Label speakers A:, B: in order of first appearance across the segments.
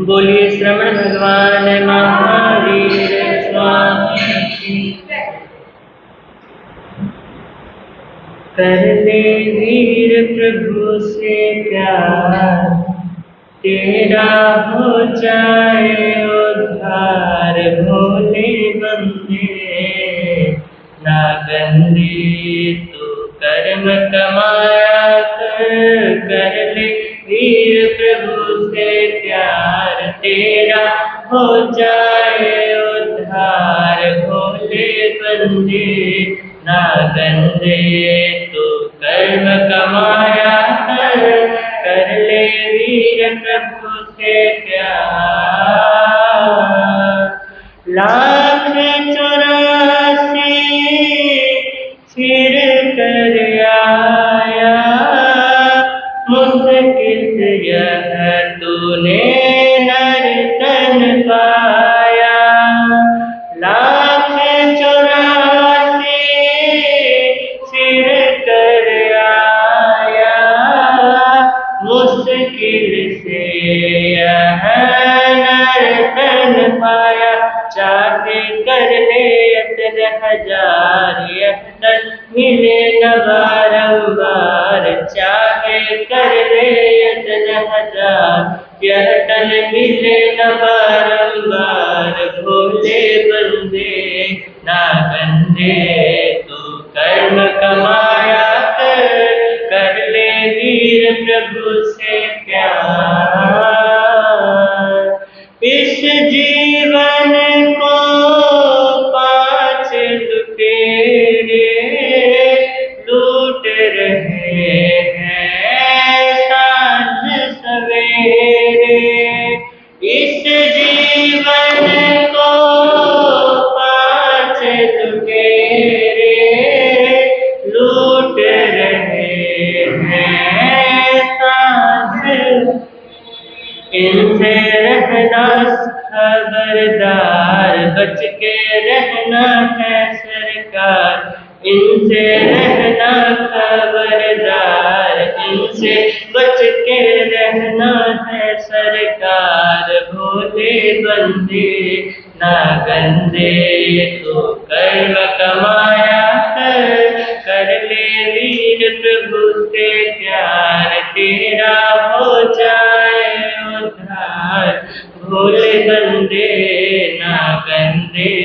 A: बोलिए श्रवण भगवान महावीर स्वामी की। कर ले वीर प्रभु से प्यार, तेरा हो जाए उद्धार। भोले बंदे ना गंदे तू कर्म कमाया कर ले वीर प्रभु से प्यार, तेरा हो जाए उद्धार। भोले बंदे ना गंदे तू कर्म कमाया कर ले वीर प्रभु से प्यार। लाख 84 फिर कर आया, मुश्किल यह तूने नर तन पाया। लाख 84 फिर कर आया, मुश्किल से यह नर तन पाया। चाहे कर ले यतन हजार, यह तन मिले न बारंबार। चाहे कर ले यतन हजार, यह तन मिले न बारंबार। भोले बंदे ना बंदे तू कर्म कमाया कर ले वीर प्रभु से प्यार। इस जीवन को 5 लुटेरे लूट रहे हैं सांझ सवेरे। इस जीवन को 5 लुटेरे लूट रहे हैं सांझ। इनसे रहना खबरदार, बच के रहना है सरकार। इनसे रहना खबरदार, इनसे बच के रहना है सरकार। भोले बंदे ना गंदे तू कर्म कमाया कर ले वीर प्रभु से प्यार, तेरा हो जाए उद्धार। भोले बंदे ना गंदे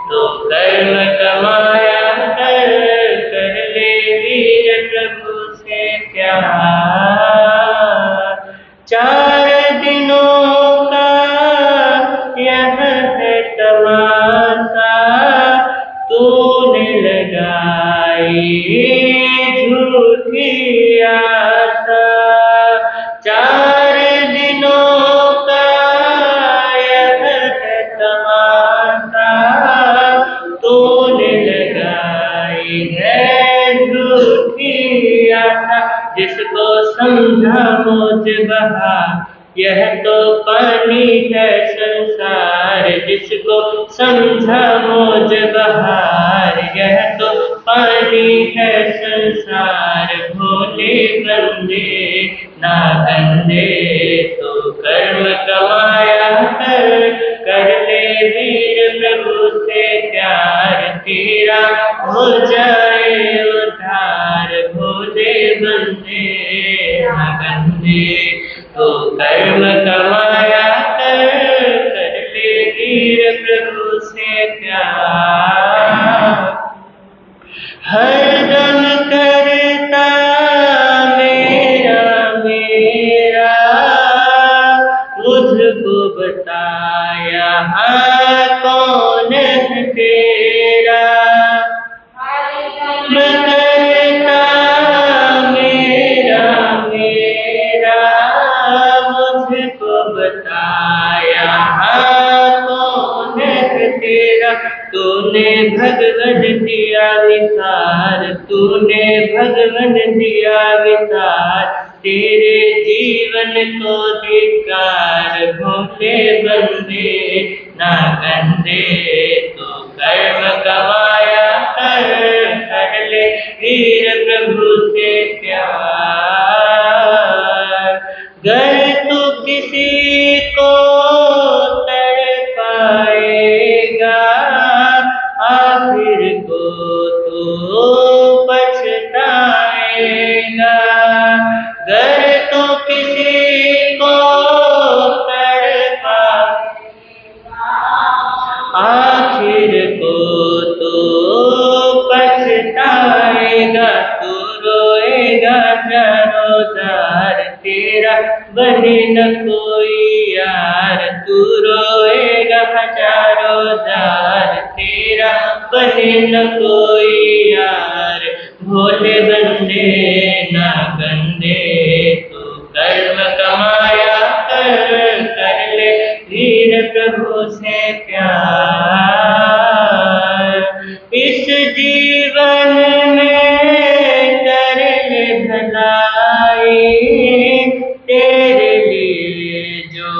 A: तो कर्म कमाया कर ले वीर प्रभु से प्यार। 4 दिनों का यह है तमाशा, तूने लगाई झूठी आशा। 4 दिनों का यह है तमाशा, तूने लगाई है झूठी आशा। जिसको समझा मौज बहा, यह तो पानी है संसार। जिसको समझा मौज बहार, यह तो पानी है संसार। भोले बंदे ना गंदे तो कर्म कमाया कर ले वीर प्रभु से प्यार, तेरा हो जाए उद्धार। भोले बंदे ना गंदे तो कर्म कमाया कर ले वीर प्रभु से प्यार। हरदम करता मेरा जीवन दिया विसार, तेरे जीवन को धिक्कार। भोले बंदे ना गंदे, तो कर्म कमाया कर ले वीर प्रभु से प्यार। गर तू किसी को तर पाएगा, आखिर को तो पछताएगा। गर तू किसी को तर पाएगा, आखिर को तो पछताएगा। तू रोएगा चारों जार, तेरा बने न कोई यार। तू रोएगा हजारों जार, तेरा बने न कोई यार। भोले बंदे ना गंदे, तो कर्म कमाया कर ले वीर प्रभु से प्यार। इस जीवन में कर ले भलाई, तेरे लिए जो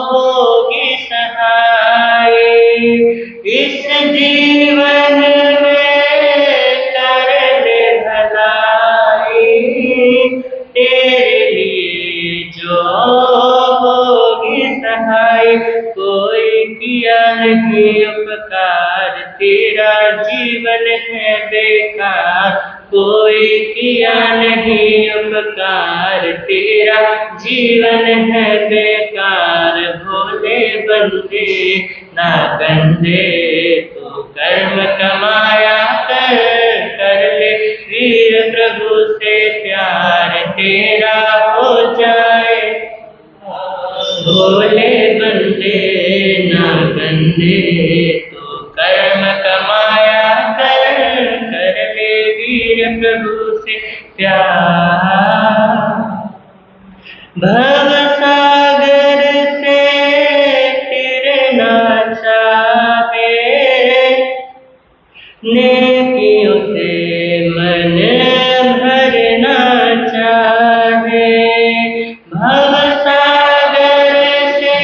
A: होगी सहाय। इस जीवन में कर ले भलाई, तेरे लिए जो होगी सहाय। कोई किया नहीं उपकार, तेरा जीवन है बेकार। कोई किया नहीं उपकार, तेरा जीवन है बेकार। भोले बंदे ना गंदे, तो कर्म कमाया कर ले वीर प्रभु से प्यार। तेरा हो जाए भोले बंदे ना गंदे, तो कर्म कमाया कर ले वीर प्रभु से प्यार। भव सागर से तिरना चाहे, नेकियों से मन भरना चाहे। भव सागर से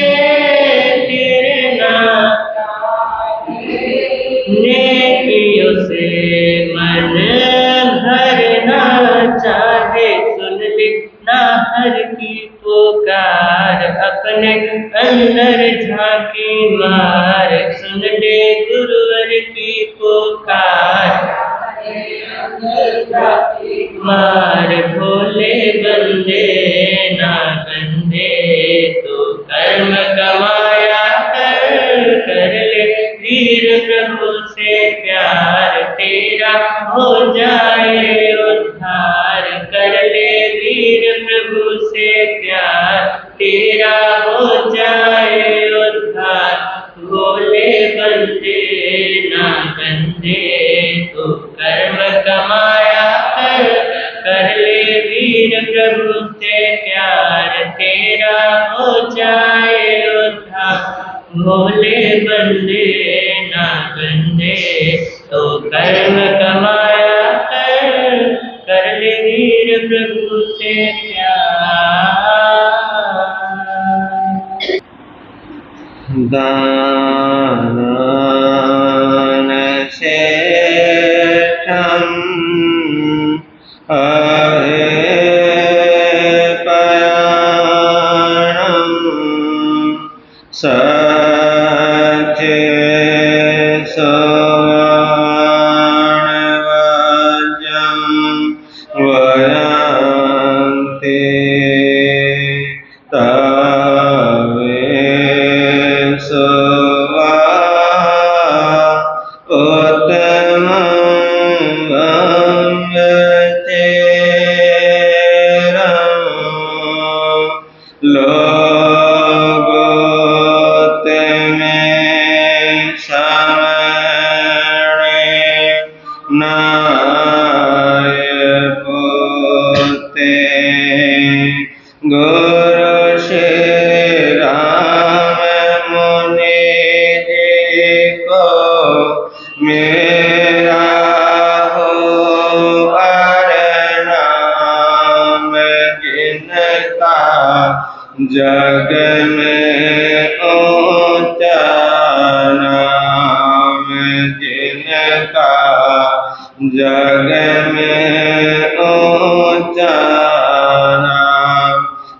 A: तिरना चाहे, नेकियों से मन भरना चाहे। सुन ले ना हर की पुकार, अपने अंदर झांकी मार। सुन ले गुरुवर की पुकार, मार। भोले बंदे ना गंदे, तो कर्म कमाया कर ले वीर प्रभु से प्यार। तेरा हो जाए उद्धार, कर ले वीर प्रभु से प्यार। तेरा हो जाए उद्धार। भोले बंदे ना गंदे, तो कर्म कमाया कर ले वीर प्रभु से प्यार। तेरा हो जाए उद्धार। भोले बंदे ना गंदे, तो कर्म कमाया कर ले वीर प्रभु से प्यार। दान श्रेष्ठं हरे पयाणं, सच्चे सुवर्णवज्रं वयन्ते। मेरा हो अरे जग में ऊंचा नाम जिनका, जग में ऊंचा नाम।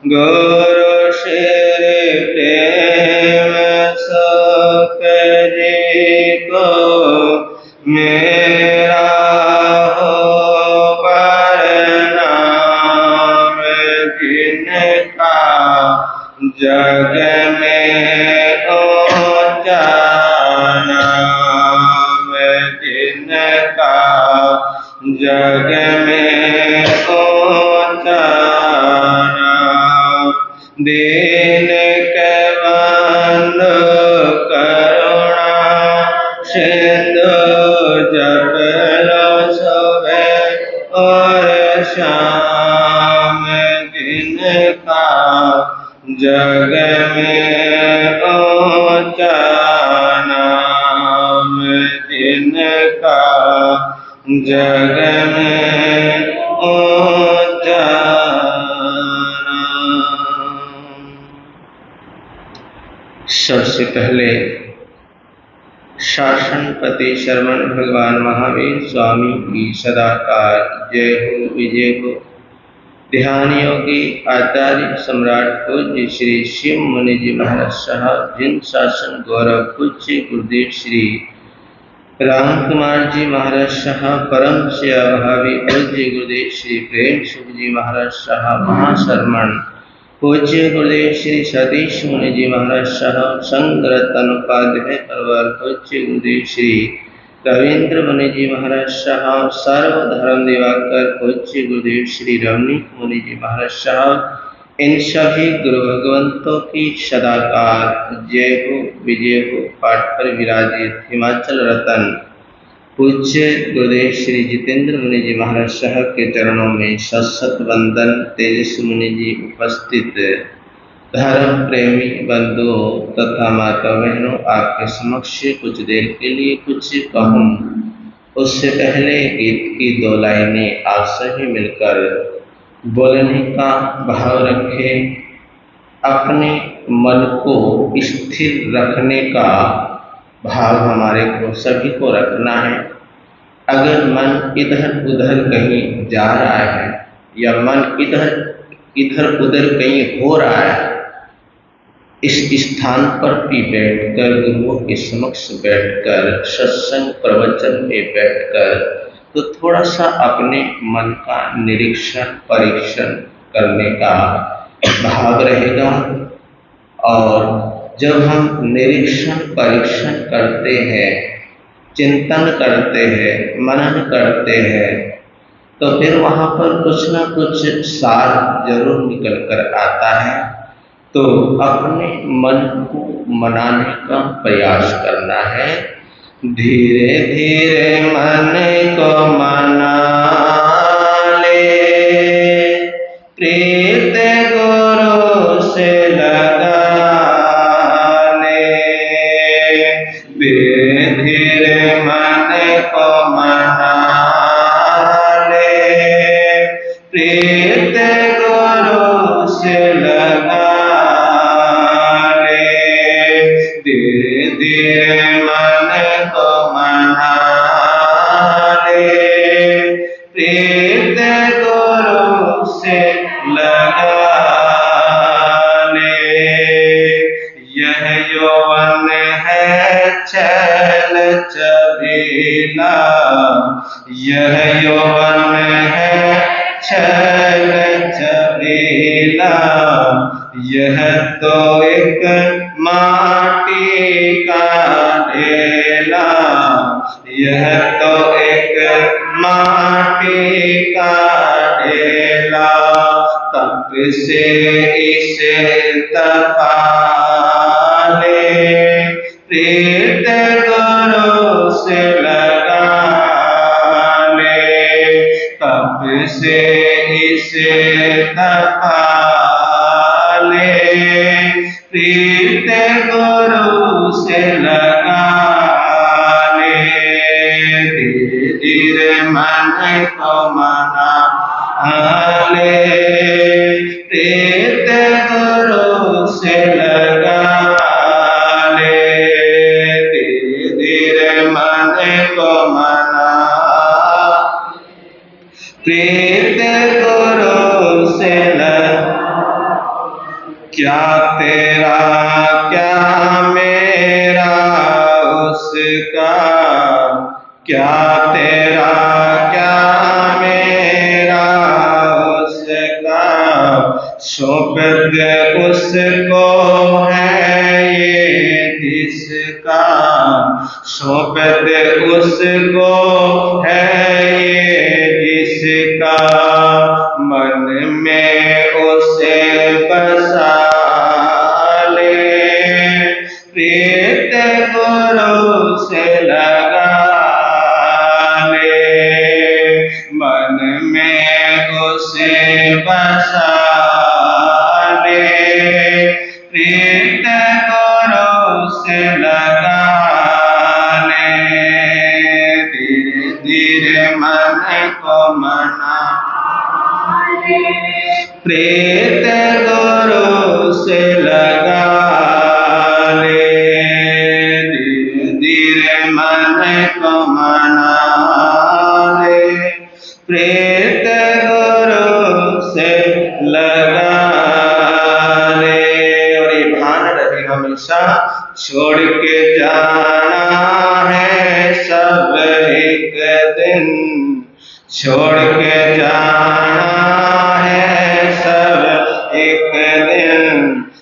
A: गुरु श्री प्रेम सुख जी को मेरा हो प्रणाम, जिनका जग में ऊंचा नाम, जिनका जग में ऊंचा नाम। दीन के बंधु करुणा सिंधु, जप लो सुबह और शाम, जिनका जग में ऊंचा नाम, जिनका जग में ऊंचा नाम। सबसे पहले शासनपति शरवण भगवान महावीर स्वामी की सदाकाल जय हो विजय हो। ध्यान योगी आचार्य सम्राट पूज्य श्री शिव मुनि जी महाराज साहब, जिन शासन गौरव पूज्य गुरुदेव श्री राम कुमार जी महाराज साहब, परम सेवा भावी पूज्य गुरुदेव श्री प्रेम सुख जी महाराज साहब, महाशरमण पूज्य गुरुदेव श्री सतीश मुनि जी महाराज साहब, संग रत्न उपाध्याय परिवार पूज्य गुरुदेव श्री रविंद्र मुनि जी महाराज साहब, सर्वधर्म दिवाकर पूज्य गुरुदेव श्री रवनीक मुनि जी महाराज साहब, इन सभी गुरु भगवंतों की सदाकाल जय हो विजय हो। पाठ पर विराजित हिमाचल रतन पूज्य गुरुदेव श्री जितेंद्र मुनि जी महाराज साहब के चरणों में सत वंदन। तेजस्वी मुनि जी उपस्थित धर्म प्रेमी बंधुओं तथा माता बहनों, आपके समक्ष कुछ देर के लिए कुछ कहूँ उससे पहले गीत की दो लाइनें आप सभी मिलकर बोलने का भाव रखें। अपने मन को स्थिर रखने का भाव हमारे को सभी को रखना है। अगर मन इधर उधर कहीं जा रहा है या मन इधर उधर कहीं हो रहा है, इस स्थान पर भी बैठकर गुरुओं के समक्ष बैठकर सत्संग प्रवचन में बैठकर तो थोड़ा सा अपने मन का निरीक्षण परीक्षण करने का भाव रहेगा। और जब हम निरीक्षण परीक्षण करते हैं, चिंतन करते हैं, मनन करते हैं, तो फिर वहाँ पर कुछ ना कुछ सार जरूर निकल कर आता है। तो अपने मन को मनाने का प्रयास करना है। धीरे धीरे मन को मना ले, प्रीत गुरु से लगा ले। धीरे धीरे मन को मना ले, प्रीत गुरु से लगा ले। धीरे धीरे मन को मना ले, प्रीत गुरु से लगा ले। यह यौवन है छल छबीला, यह यौवन है छल छबीला। यह तो एक माटी का ढेला, यह तो एक माटी का ढेला। तब से इसे तपा ले, प्रीत गुरु से लगा ले। तब से इसे तपा ले, प्रीत गुरु से लगा ले। धीरे धीरे मन को मना ले, प्रीत क्या तेरा क्या मेरा उसका, क्या तेरा क्या मेरा उसका, सौंप दे उसको है ये जिसका, सौंप दे उसको है ये जिसका, मन में उसे बसा ले, प्रीत गुरु से लगा ले, मन में उसे बसा ले, प्रीत गुरु से लगा ले, धीरे धीरे मन को मना, प्रीत गुरु से लगा ले, धीरे धीरे मन को मना ले, प्रीत गुरु से लगा ले। और ये भान रहे हमेशा, छोड़ के जाना है सब एक दिन, छोड़ के जाना है सब एक दिन,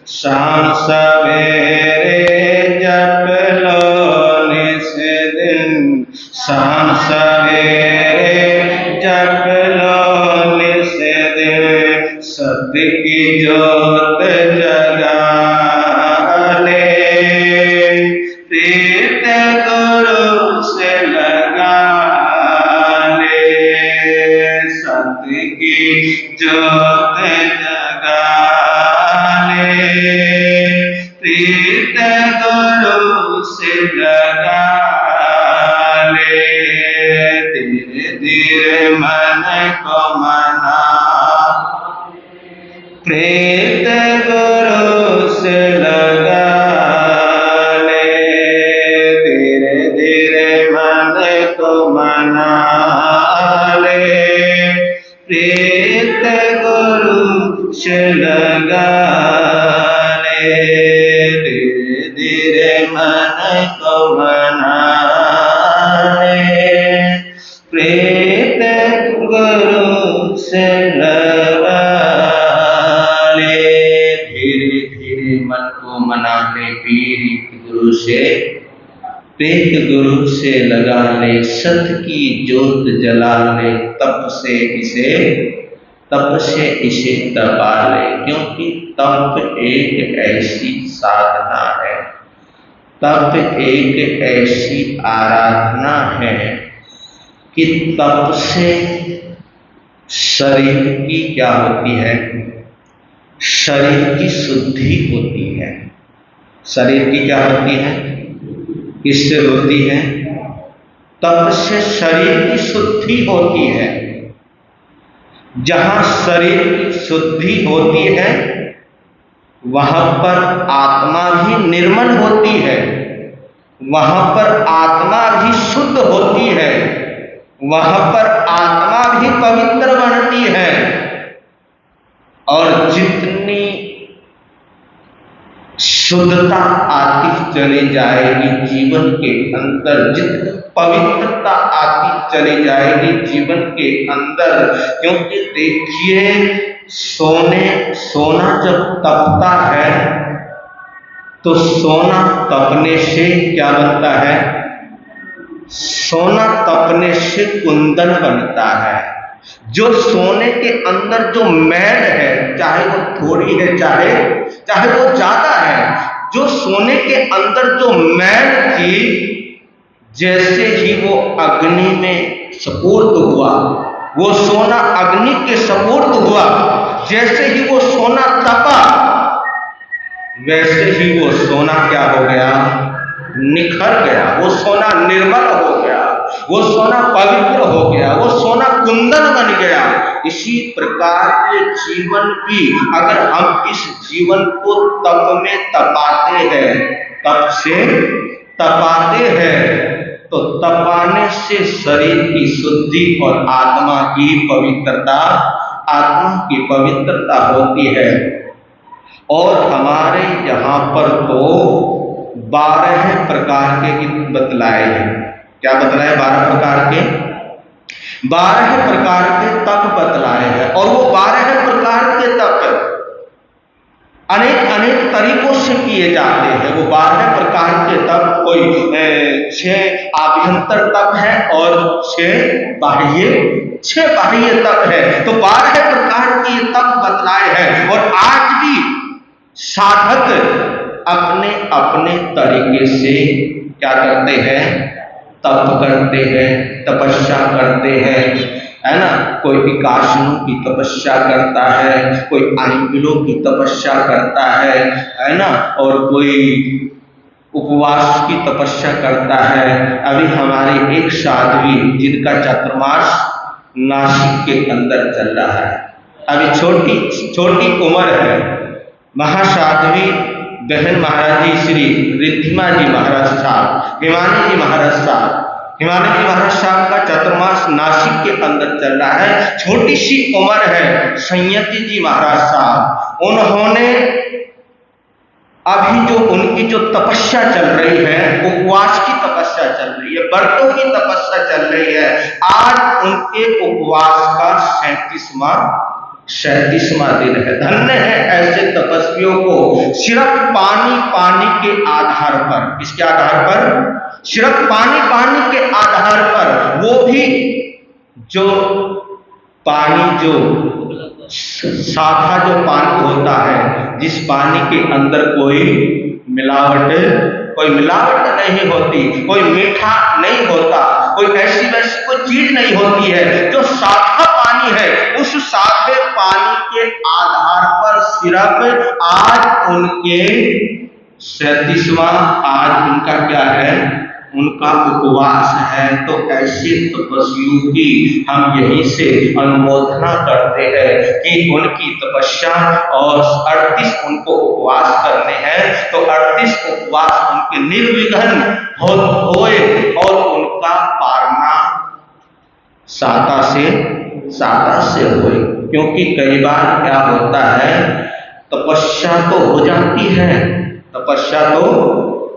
A: शाम सवेरे जप लो निस दिन, शाम सवेरे जप लो निस दिन, सत्य की जोत जगा ले, प्रीत गुरु से लगा ले, सत्य की जोत जगा ले, प्रीत गुरु से लगा ले, धीरे धीरे मन को मना, प्रीत गुरु से लगा ले, धीरे धीरे मन को मना ले, प्रीत गुरु से लगा ले, धीरे धीरे मन को मना ले, प्रीत गुरु से लगा ले, धीरे धीरे मन को मना ले, प्रीत गुरु से, प्रीत गुरु से लगा ले, सत्य की जोत जला ले, तप से इसे तपा ले, क्योंकि तप एक ऐसी साधना है, तप एक ऐसी आराधना है कि तप से शरीर की क्या होती है, शरीर की शुद्धि होती है। शरीर की क्या होती है, किससे होती है, तप से शरीर की शुद्धि होती है। जहां शरीर की शुद्धि होती है वहां पर आत्मा भी निर्मल होती है, वहां पर आत्मा भी शुद्ध होती है, वहां पर आत्मा भी पवित्र बनती है। और जितनी शुद्धता आती चली जाएगी जीवन के अंदर, जितनी पवित्रता आती चली जाएगी जीवन के अंदर, क्योंकि देखिए सोना जब तपता है तो सोना तपने से क्या बनता है, सोना तपने से कुंदन बनता है। जो सोने के अंदर जो मैल है, चाहे वो थोड़ी है चाहे वो ज्यादा है, जो सोने के अंदर जो मैल थी, जैसे ही वो अग्नि में सपुर्द हुआ, वो सोना अग्नि के सपुर्द हुआ, जैसे ही वो सोना तपा, वैसे ही वो सोना क्या हो गया, निखर गया, वो सोना निर्मल हो गया, वो सोना पवित्र हो गया, वो सोना कुंदन बन गया। इसी प्रकार ये जीवन भी, अगर हम इस जीवन को तप में तपाते हैं, तप से तपाते हैं, तो तपाने से शरीर की शुद्धि और आत्मा की पवित्रता होती है। और हमारे यहाँ पर तो 12 प्रकार के बतलाए हैं। क्या बतलाए? 12 प्रकार के 12 प्रकार के तप बतलाए हैं। और वो 12 प्रकार के तप अनेक अनेक तरीकों से किए जाते हैं। वो 12 प्रकार के तप कोई 6 आभ्यंतर तप है और 6 बाह्य तप है। तो 12 प्रकार के तप बतलाए हैं। और आज भी साधक अपने अपने तरीके से क्या करते हैं? तप करते हैं, तपस्या करते हैं, है ना। कोई विकासनों की तपस्या करता है, कोई आंगिलों की तपस्या करता है ना, और कोई उपवास की तपस्या करता है। अभी हमारे एक साध्वी जिनका चातुर्मास नासिक के अंदर चल रहा है, अभी छोटी उम्र है, महासाध्वी बहन महाराज जी श्री रिद्धिमा जी महाराज साहब, हिमानी जी महाराज साहब का चातुर्मास नासिक के अंदर चल रहा है। छोटी सी उम्र है। संयति जी महाराज साहब, उन्होंने अभी जो उनकी जो तपस्या चल रही है, उपवास की तपस्या चल रही है, व्रतों की तपस्या चल रही है। आज उनके उपवास का 37वां दिन है। धन्य है ऐसे तपस्वियों को। सिर्फ पानी के आधार पर, किसके आधार पर? सिर्फ पानी के आधार पर, वो भी जो पानी, जो सादा जो पानी होता है, जिस पानी के अंदर कोई मिलावट नहीं होती, कोई मीठा नहीं होता, कोई ऐसी वैसी कोई चीज नहीं होती है, जो सादा पानी है, उस सादे पानी के आधार पर सिर्फ आज उनके 37वां, आज उनका क्या है? उनका उपवास है। तो ऐसे तपस्वियों की हम यहीं से अनुमोदना करते हैं कि उनकी तपस्या, और 38 उनको उपवास करने हैं, तो 38 उपवास उनके निर्विघ्न होए और उनका पारना साता से होए। क्योंकि कई बार क्या होता है, तपस्या तो हो जाती है,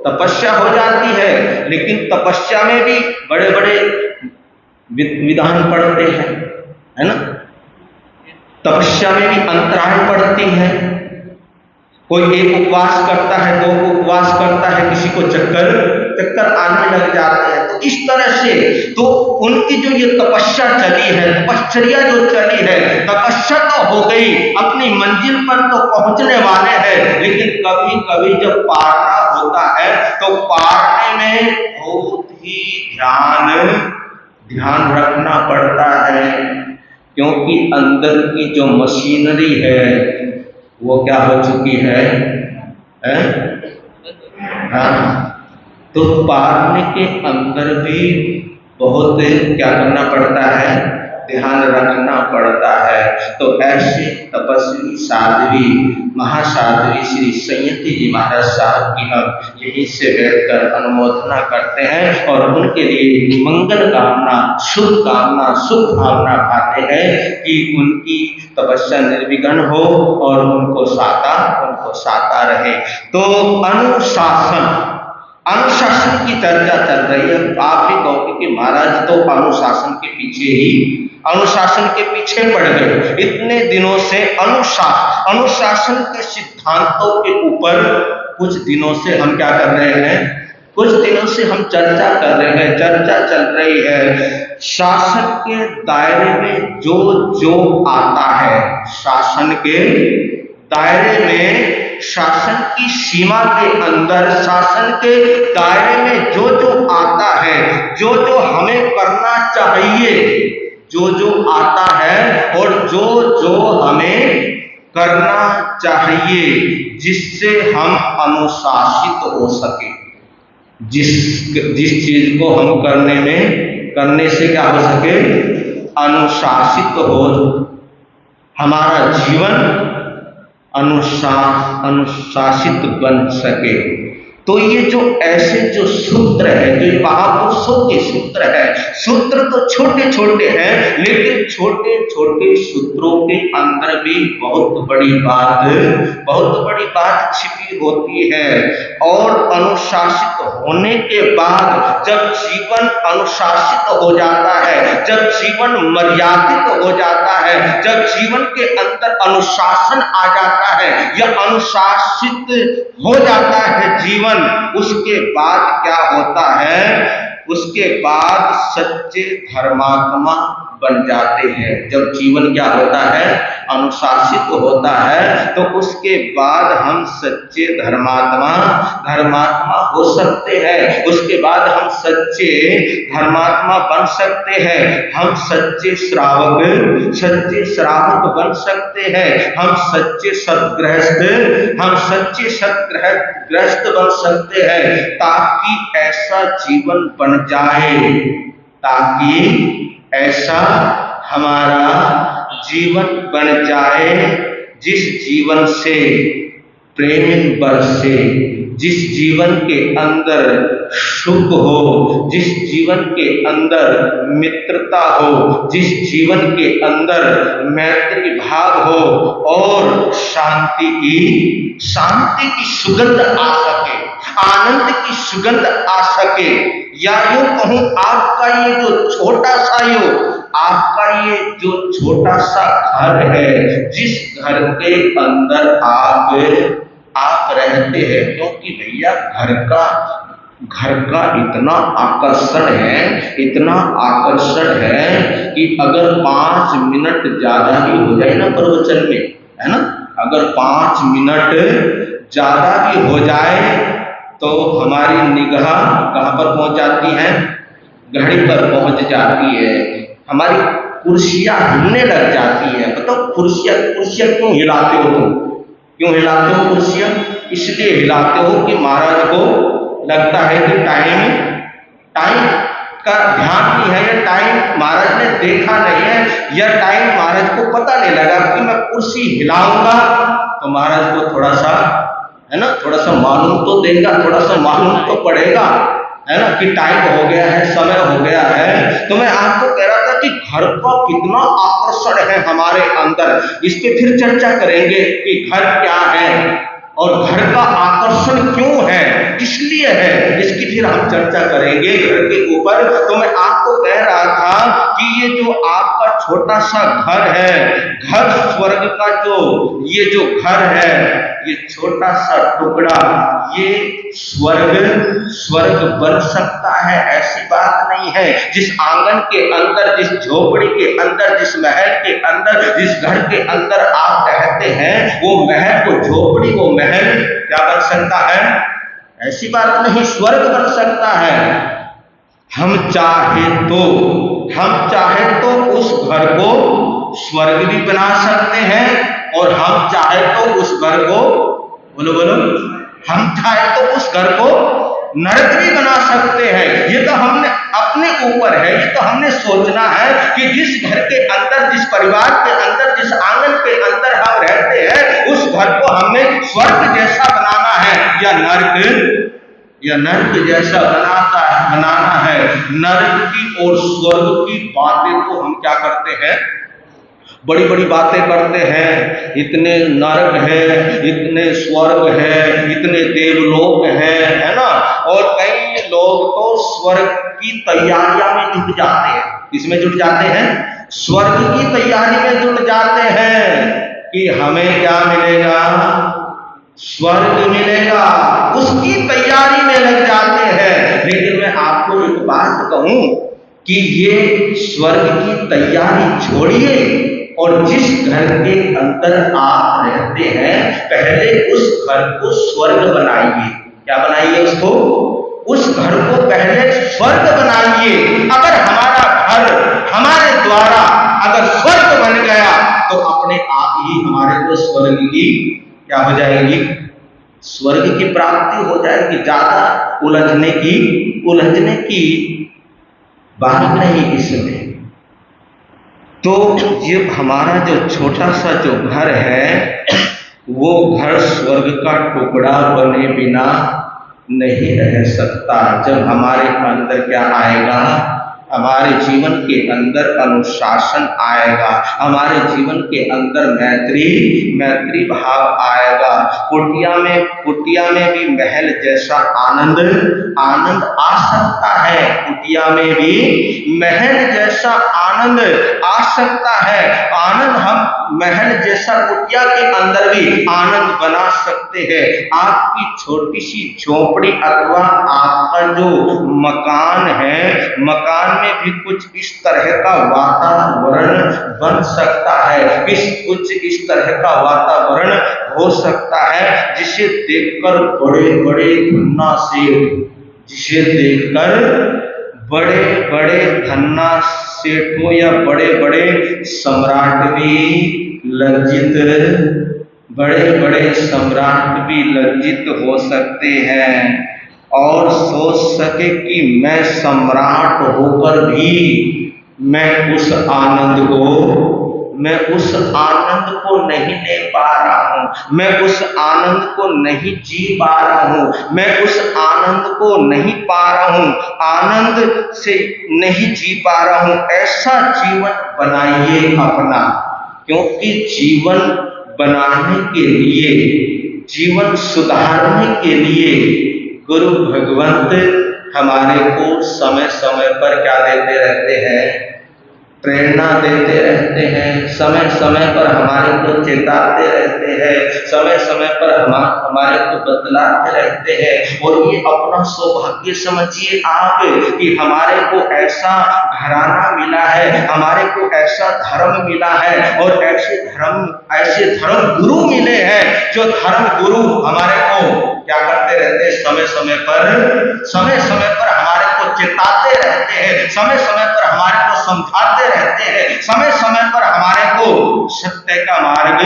A: तपस्या हो जाती है, लेकिन तपस्या में भी बड़े बड़े विधान पड़ते हैं, है ना। तपस्या में भी अंतराय पड़ती है। कोई एक उपवास करता है, 2 उपवास करता है, किसी को चक्कर आने लग जाते हैं। तो इस तरह से तो उनकी जो ये तपस्या चली है, तपश्चर्या जो चली है, तपस्या तो हो गई, अपनी मंजिल पर तो पहुंचने वाले हैं, लेकिन कभी कभी जब पारना होता है तो पारने में बहुत ही ध्यान रखना पड़ता है। क्योंकि अंदर की जो मशीनरी है वो क्या हो चुकी है? हाँ, तो पारने के अंदर भी बहुत क्या करना पड़ता है? ध्यान रखना पड़ता है। तो ऐसे तपस्वी साध्वी महासाध्वी श्री संयति जी महाराज साहब की हम यहीं से बैठकर अनुमोदना करते हैं और उनके लिए मंगल कामना, शुभ कामना, शुभ भावना पाते हैं कि उनकी तपस्या निर्विघ्न हो और उनको साता रहे। तो अनुशासन की चर्चा चल रही है। आप भी कहोगे कि महाराज तो अनुशासन के पीछे पड़ गए। इतने दिनों से अनुशासन के सिद्धांतों के ऊपर कुछ दिनों से हम क्या कर रहे हैं? कुछ दिनों से हम चर्चा कर रहे हैं, चर्चा चल रही है। शासन के दायरे में जो आता है, शासन के दायरे में, शासन की सीमा के अंदर, शासन के दायरे में जो आता है, जो हमें करना चाहिए, जो आता है और जो हमें करना चाहिए, जिससे हम अनुशासित हो सके, जिस चीज को हम करने से क्या हो सके? अनुशासित हो, हमारा जीवन अनुशासित बन सके। तो ये जो ऐसे जो सूत्र है, जो महापुरुषों के सूत्र है, सूत्र तो छोटे छोटे हैं, लेकिन छोटे छोटे सूत्रों के अंदर भी बहुत बड़ी बात छिपी होती है। और अनुशासित होने के बाद जब जीवन अनुशासित हो जाता है, जब जीवन मर्यादित हो जाता है, जब जीवन के अंदर अनुशासन आ जाता है या अनुशासित हो जाता है जीवन, उसके बाद क्या होता है? उसके बाद सच्चे धर्मात्मा बन जाते हैं। जब जीवन क्या होता है? अनुशासित होता है, तो उसके बाद हम सच्चे धर्मात्मा हो सकते हैं। उसके बाद हम सच्चे धर्मात्मा बन सकते हैं। हम सच्चे श्रावक बन सकते हैं। हम सच्चे सत्ग्रस्त बन सकते हैं, ताकि ऐसा जीवन बन जाए, ताकि ऐसा हमारा जीवन बन जाए जिस जीवन से प्रेम बरसे, जिस जीवन के अंदर सुख हो, जिस जीवन के अंदर मित्रता हो, जिस जीवन के अंदर मैत्री भाव हो और शांति की सुगंध आ सके, आनंद की सुगंध आ सके। या यूं कहूं, आपका ये जो छोटा सा घर है, जिस घर के अंदर आप रहते हैं, क्योंकि भैया घर का इतना आकर्षण है कि अगर 5 मिनट ज्यादा भी हो जाए ना प्रवचन में, है ना, अगर 5 मिनट ज्यादा भी हो जाए तो हमारी निगाह कहाँ पर पहुंच जाती है? घड़ी पर पहुंच जाती है। हमारी कुर्सियां हिलने लग जाती है। बताओ, कुर्सियां क्यों हिलाते हो तुम? क्यों हिलाते हो कुर्सियां? इसलिए हिलाते हो कि महाराज को लगता है कि टाइम का ध्यान नहीं है, या टाइम महाराज ने देखा नहीं है, या टाइम महाराज को पता नहीं लगा कि मैं कुर्सी हिलाऊंगा तो महाराज को थोड़ा सा मालूम तो देगा, थोड़ा सा मालूम तो पड़ेगा, है ना, कि टाइम हो गया है, समय हो गया है। तो मैं आपको कह रहा था कि घर का कितना आकर्षण है हमारे अंदर। इस पे फिर चर्चा करेंगे कि घर क्या है और घर का आकर्षण क्यों है, किस लिए है, इसकी फिर हम चर्चा करेंगे घर के ऊपर। तो मैं आपको कह रहा था कि ये जो आपका छोटा सा घर है, घर स्वर्ग का ये जो घर है, ये छोटा सा टुकड़ा, ये स्वर्ग बन सकता है, ऐसी बात नहीं है। जिस आंगन के अंदर, जिस झोपड़ी के अंदर, जिस महल के अंदर, जिस घर के अंदर आप रहते हैं, वो महल, वो झोपड़ी, वो महल क्या बन सकता है? ऐसी बात नहीं, स्वर्ग बन सकता है। हम चाहे तो उस घर को स्वर्ग भी बना सकते हैं, और हम चाहे तो उस घर को बोलो हम चाहे तो उस घर को नरक भी बना सकते हैं। ये तो हमने अपने ऊपर है, ये तो हमने सोचना है कि जिस घर के अंदर, जिस परिवार के अंदर, जिस आंगन के अंदर हम रहते हैं, उस घर को हमने स्वर्ग जैसा बनाना है या नर्क जैसा बनाना है। नर्क की और स्वर्ग की बातें तो हम क्या करते हैं? बड़ी बड़ी बातें करते हैं। इतने नरक है, इतने स्वर्ग है, इतने देवलोक है ना। और कई लोग तो स्वर्ग की तैयारियां में जुट जाते हैं। किसमें जुट जाते हैं? स्वर्ग की तैयारी में जुट जाते हैं कि हमें क्या मिलेगा? स्वर्ग मिलेगा, उसकी तैयारी में लग जाते हैं। लेकिन मैं आपको एक बात कहूं कि ये स्वर्ग की तैयारी छोड़िए, और जिस घर के अंदर आप रहते हैं, पहले उस घर को स्वर्ग बनाइए। क्या बनाइए उसको? उस घर को पहले स्वर्ग बनाइए। अगर हमारा घर हमारे द्वारा अगर स्वर्ग बन गया, तो अपने आप ही हमारे को स्वर्ग की क्या हो जाएगी? स्वर्ग की प्राप्ति हो जाएगी। ज्यादा उलझने की बात नहीं इसमें। तो ये हमारा जो छोटा सा जो घर है, वो घर स्वर्ग का टुकड़ा बने बिना नहीं रह सकता। जब हमारे अंदर क्या आएगा, हमारे जीवन के अंदर अनुशासन आएगा, हमारे जीवन के अंदर मैत्री भाव आएगा। कुटिया में भी महल जैसा आनंद आ सकता है। कुटिया में भी महल जैसा आनंद आ सकता है। आनंद हम महल जैसा कुटिया के अंदर भी आनंद बना सकते हैं। आपकी छोटी सी झोपड़ी अथवा आपका जो मकान है, मकान में भी कुछ इस तरह का वातावरण बन सकता है, कुछ इस तरह का वातावरण हो सकता है जिसे देखकर बड़े बड़े धन्ना सेठों या बड़े बड़े सम्राट भी लज्जित हो सकते हैं और सोच सके कि मैं सम्राट होकर भी मैं उस आनंद को नहीं ले पा रहा हूँ, मैं उस आनंद को नहीं जी पा रहा हूँ, मैं उस आनंद को नहीं पा रहा हूँ, आनंद से नहीं जी पा रहा हूँ। ऐसा जीवन बनाइए अपना, क्योंकि जीवन बनाने के लिए, जीवन सुधारने के लिए गुरु भगवंत हमारे को समय समय पर क्या देते रहते हैं, प्रेरणा देते रहते हैं, समय समय पर हमारे को चेताते रहते हैं, समय समय पर हमारे को बतलाते रहते हैं। और ये अपना सौभाग्य समझिए आप कि हमारे को ऐसा घराना मिला है, हमारे को ऐसा धर्म मिला है और ऐसे धर्म गुरु मिले हैं, जो धर्म गुरु हमारे को क्या करते रहते हैं, समय समय पर हमारे को चेताते रहते हैं, समय समय पर हमारे को समझाते रहते हैं, समय समय पर हमारे को सत्य का मार्ग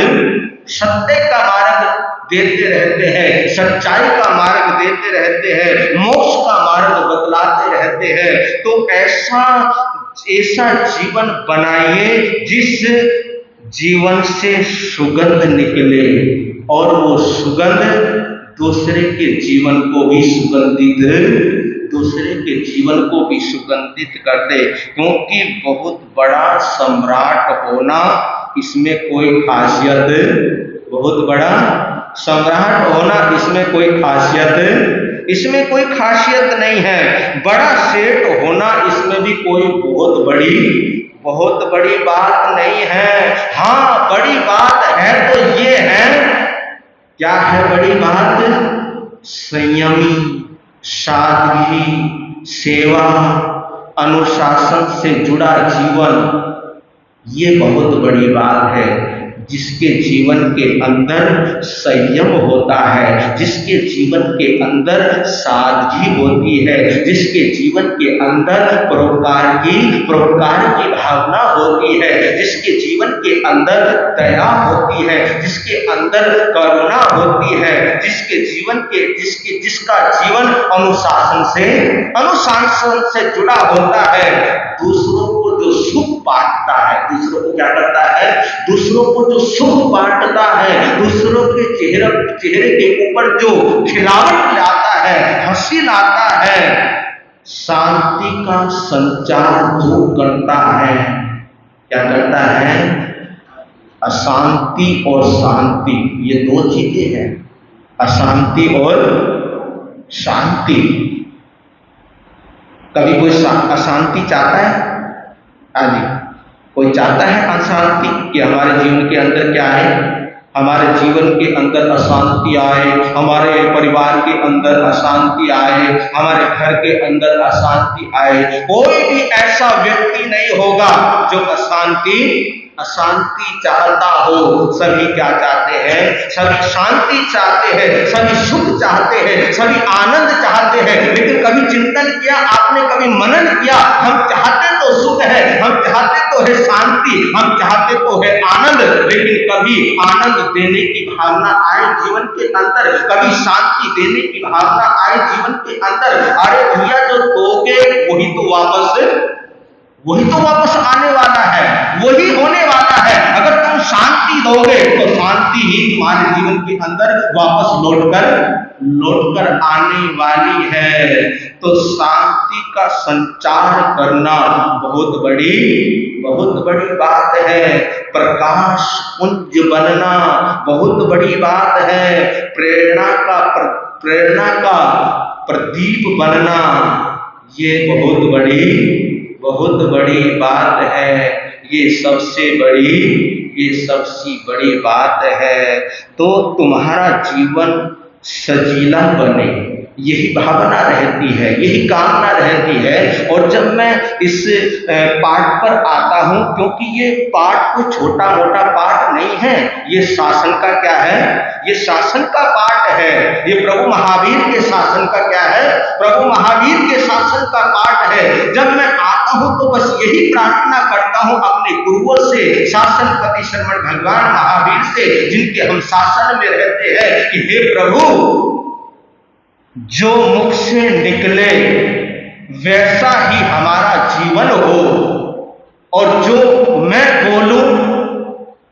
A: देते रहते हैं, सच्चाई का मार्ग देते रहते हैं, मोक्ष का मार्ग बतलाते रहते हैं। तो ऐसा जीवन बनाइए जिस जीवन से सुगंध निकले और वो सुगंध दूसरे के जीवन को भी सुगंधित कर दे। क्योंकि बहुत बड़ा सम्राट होना इसमें कोई खासियत, इसमें कोई खासियत नहीं है। बड़ा सेठ होना इसमें भी कोई बहुत बड़ी बात नहीं है। हाँ, बड़ी बात है तो ये है, क्या है बड़ी बात? संयमी, सादगी, सेवा, अनुशासन से जुड़ा जीवन, ये बहुत बड़ी बात है। जिसके जीवन के अंदर संयम होता है, जिसके जीवन के अंदर सादगी होती है, जिसके जीवन के अंदर परोपकार की भावना होती है, जिसके जीवन के अंदर दया होती है, जिसके अंदर करुणा होती है, जिसका जीवन अनुशासन से जुड़ा होता है, दूसरों को जो सुख बांटता है, दूसरों को क्या करता है, दूसरों को जो सुख बांटता है, दूसरों के चेहरे के ऊपर जो खिलावट लाता है, हंसी लाता है, शांति का संचार जो करता है, क्या करता है? अशांति और शांति, ये दो चीजें हैं, अशांति और शांति। कभी कोई अशांति चाहता है? आदि कोई चाहता है अशांति कि हमारे जीवन के अंदर क्या है, हमारे जीवन के अंदर अशांति आए, हमारे परिवार के अंदर अशांति आए, हमारे घर के अंदर अशांति आए? कोई भी ऐसा व्यक्ति नहीं होगा जो अशांति चाहता हो। सभी क्या चाहते हैं? सभी शांति चाहते हैं, सभी सुख चाहते हैं, सभी आनंद चाहते हैं। लेकिन कभी चिंतन किया आपने, कभी मनन किया? हम चाहते तो सुख है, हम चाहते तो है शांति, हम चाहते तो है आनंद, लेकिन कभी आनंद देने की भावना आए जीवन के अंदर, कभी शांति देने की भावना आए जीवन के अंदर, अरे भैया जो दोगे वही तो वापस आने वाला है, वही होने वाला है। अगर तुम शांति दोगे तो शांति ही तुम्हारे जीवन के अंदर वापस लौटकर आने वाली है। तो शांति का संचार करना बहुत बड़ी बात है। प्रकाश पुंज बनना बहुत बड़ी बात है। प्रेरणा का प्रदीप बनना ये बहुत बड़ी बात है। ये सबसे बड़ी बात है। तो तुम्हारा जीवन सजीला बने, यही भावना रहती है, यही कामना रहती है। और जब मैं इस पाठ पर आता हूँ, क्योंकि ये पाठ कोई छोटा मोटा पाठ नहीं है, ये शासन का क्या है, ये शासन का पाठ है। ये प्रभु महावीर के शासन का क्या है, प्रभु महावीर के शासन का पाठ है। जब मैं आता हूँ तो बस यही प्रार्थना करता हूँ अपने गुरुओं से, शासनपति श्रमण भगवान महावीर से, जिनके हम शासन में रहते हैं, कि हे प्रभु, जो मुख से निकले वैसा ही हमारा जीवन हो, और जो मैं बोलूं